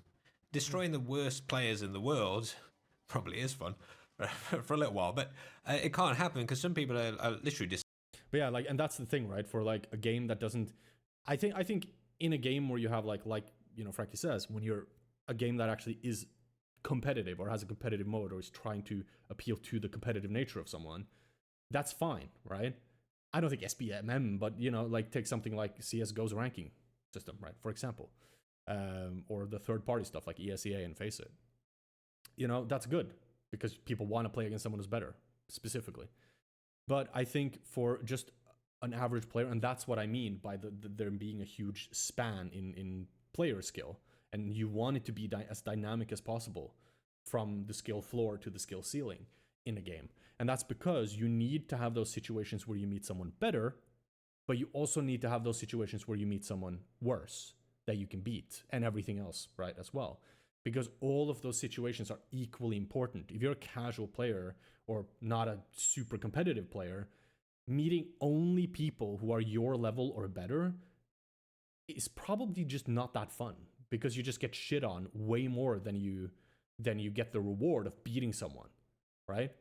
Destroying the worst players in the world probably is fun for a little while, but it can't happen because some people are literally just. But yeah, like, and that's the thing, right? For like a game that doesn't, I think in a game where you have like Frankie says, when you're a game that actually is competitive or has a competitive mode or is trying to appeal to the competitive nature of someone, that's fine, right? I don't think SBMM, but like take something like CSGO's ranking system, right? For example, or the third-party stuff like ESEA and Face It. That's good because people want to play against someone who's better, specifically. But I think for just an average player, and that's what I mean by there being a huge span in player skill, and you want it to be as dynamic as possible from the skill floor to the skill ceiling in a game. And that's because you need to have those situations where you meet someone better, but you also need to have those situations where you meet someone worse that you can beat, and everything else, right, as well. Because all of those situations are equally important. If you're a casual player or not a super competitive player, meeting only people who are your level or better is probably just not that fun, because you just get shit on way more than you get the reward of beating someone, right?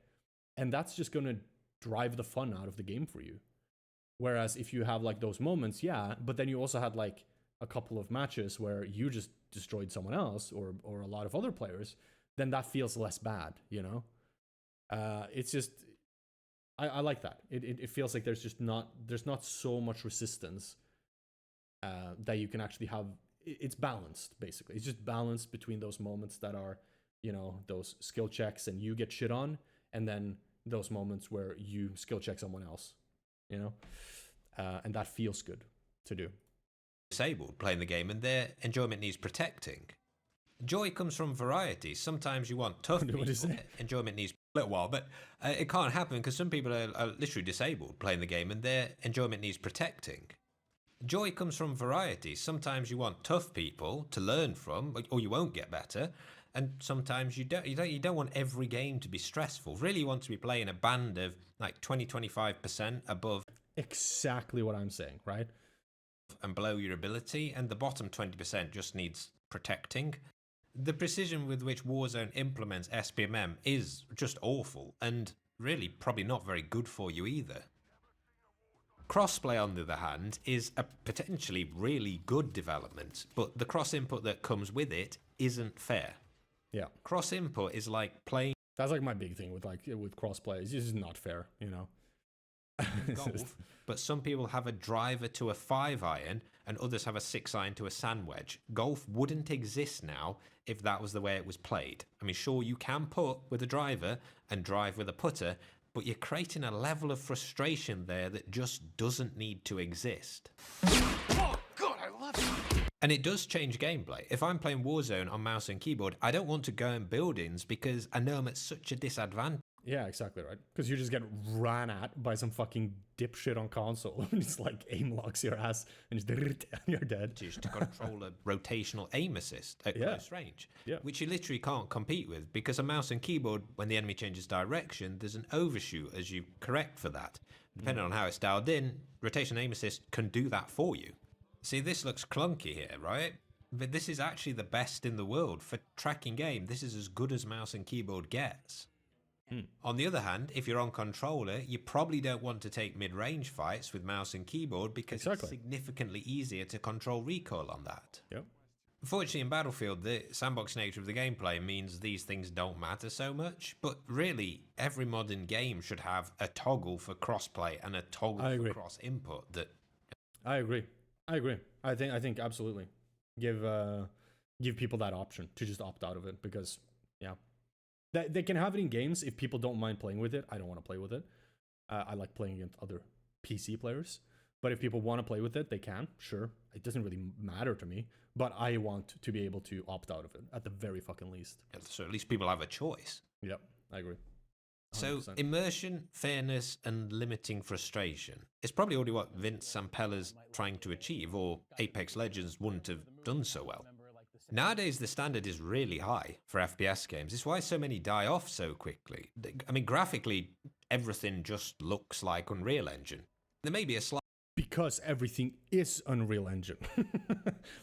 And that's just going to drive the fun out of the game for you. Whereas if you have like those moments, yeah, but then you also had like a couple of matches where you just destroyed someone else or a lot of other players, then that feels less bad, you know? It's just, I like that. It feels like there's not so much resistance that you can actually have. It's balanced, basically. It's just balanced between those moments that are, you know, those skill checks and you get shit on, and then those moments where you skill check someone else, you know? And that feels good to do. Disabled playing the game, and their enjoyment needs protecting. Joy comes from variety. Sometimes you want tough people. Enjoyment needs a little while, but it can't happen because some people are literally disabled playing the game, and their enjoyment needs protecting. Joy comes from variety. Sometimes you want tough people to learn from, or you won't get better. And sometimes you don't want every game to be stressful. Really, you want to be playing a band of like 20-25% above. Exactly what I'm saying, right? And below your ability, and the bottom 20% just needs protecting. The precision with which Warzone implements SBMM is just awful, and really probably not very good for you either. Crossplay, on the other hand, is a potentially really good development, but the cross input that comes with it isn't fair. Yeah. Cross input is like playing. That's like my big thing with crossplay. It's just not fair, you know. Golf, but some people have a driver to a 5-iron and others have a 6-iron to a sand wedge. Golf wouldn't exist now if that was the way it was played. I mean, sure, you can putt with a driver and drive with a putter, but you're creating a level of frustration there that just doesn't need to exist. Oh, God, I love it. And it does change gameplay. If I'm playing Warzone on mouse and keyboard, I don't want to go in buildings because I know I'm at such a disadvantage. Yeah, exactly, right? Because you just get ran at by some fucking dipshit on console and it's like aim locks your ass and you're dead. To control a rotational aim assist at close range, which you literally can't compete with, because a mouse and keyboard, when the enemy changes direction, there's an overshoot as you correct for that. Depending on how it's dialed in, rotational aim assist can do that for you. See, this looks clunky here, right? But this is actually the best in the world for tracking aim. This is as good as mouse and keyboard gets. On the other hand, if you're on controller, you probably don't want to take mid-range fights with mouse and keyboard because it's significantly easier to control recoil on that. Yep. Unfortunately, in Battlefield, the sandbox nature of the gameplay means these things don't matter so much, but really, every modern game should have a toggle for crossplay and a toggle for cross-input. I agree. I think absolutely. Give people that option to just opt out of it, because, yeah. They can have it in games if people don't mind playing with it. I don't want to play with it. I like playing against other PC players. But if people want to play with it, they can. Sure. It doesn't really matter to me. But I want to be able to opt out of it at the very fucking least. So at least people have a choice. Yep, I agree. 100%. So immersion, fairness, and limiting frustration. It's probably already what Vince Zampella's trying to achieve, or Apex Legends wouldn't have done so well. Nowadays, the standard is really high for FPS games. It's why so many die off so quickly. I mean, graphically, everything just looks like Unreal Engine. There may be a slight... Because everything is Unreal Engine,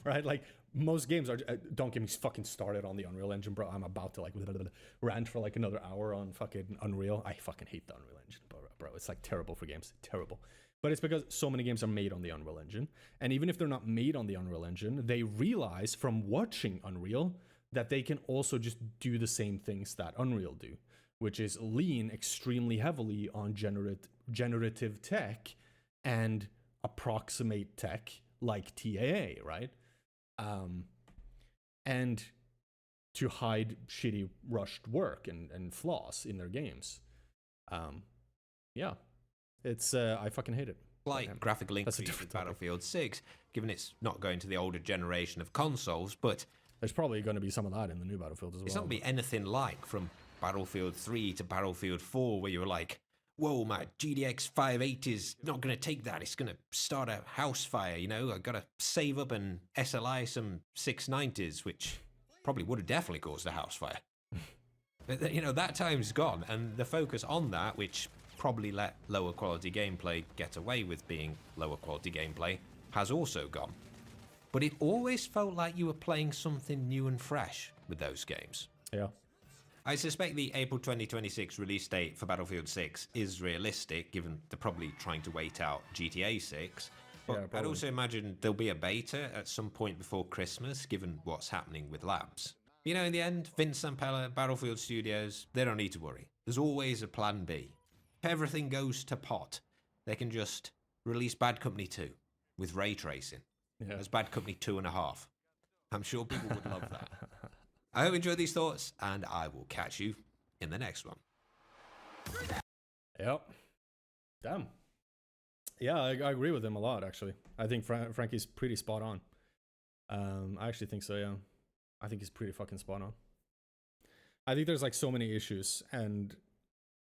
right? Like, most games are... don't get me fucking started on the Unreal Engine, bro. I'm about to, like, rant for, like, another hour on fucking Unreal. I fucking hate the Unreal Engine, bro. It's, like, terrible for games. Terrible. But it's because so many games are made on the Unreal Engine. And even if they're not made on the Unreal Engine, they realize from watching Unreal that they can also just do the same things that Unreal do, which is lean extremely heavily on generative tech and approximate tech like TAA, right? And to hide shitty rushed work and flaws in their games. Yeah. It's I fucking hate it. Like graphical increase in Battlefield 6, given it's not going to the older generation of consoles, but there's probably going to be some of that in the new Battlefield as well. It's not going to be anything like from Battlefield 3 to Battlefield 4, where you were like, whoa, my GTX 580 is not going to take that. It's going to start a house fire, you know? I've got to save up and SLI some 690s, which probably would have definitely caused a house fire. But, you know, that time's gone, and the focus on that, which probably let lower quality gameplay get away with being lower quality gameplay, has also gone. But it always felt like you were playing something new and fresh with those games. Yeah. I suspect the April 2026 release date for Battlefield 6 is realistic, given they're probably trying to wait out GTA 6. But Yeah, I'd probably. also imagine there'll be a beta at some point before Christmas, given what's happening with labs. You know, in the end, Vince Zampella, Battlefield Studios, they don't need to worry. There's always a plan B. If everything goes to pot, they can just release Bad Company 2 with ray tracing. Yeah. As Bad Company 2.5. I'm sure people would love that. I hope you enjoyed these thoughts, and I will catch you in the next one. Yep. Damn. Yeah, I agree with him a lot, actually. I think Frankie's pretty spot on. I actually think so, yeah. I think he's pretty fucking spot on. I think there's like so many issues, and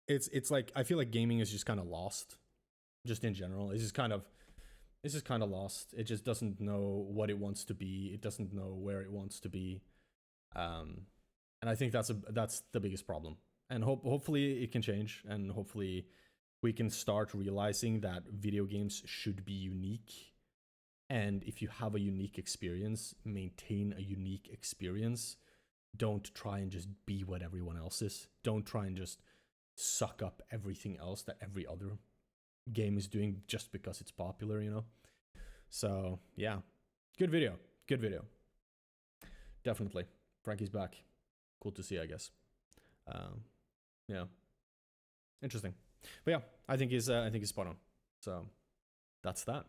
it's like I feel like gaming is just kind of lost, just in general. It's just kind of lost. It just doesn't know what it wants to be. It doesn't know where it wants to be. And I think that's the biggest problem. And hopefully it can change, and hopefully we can start realizing that video games should be unique. And if you have a unique experience, maintain a unique experience. Don't try and just be what everyone else is. Don't try and just suck up everything else that every other game is doing just because it's popular, you know? So, yeah. Good video. Good video. Definitely. Frankie's back. Cool to see, I guess. Yeah. Interesting. But yeah, I think he's spot on. So, that's that.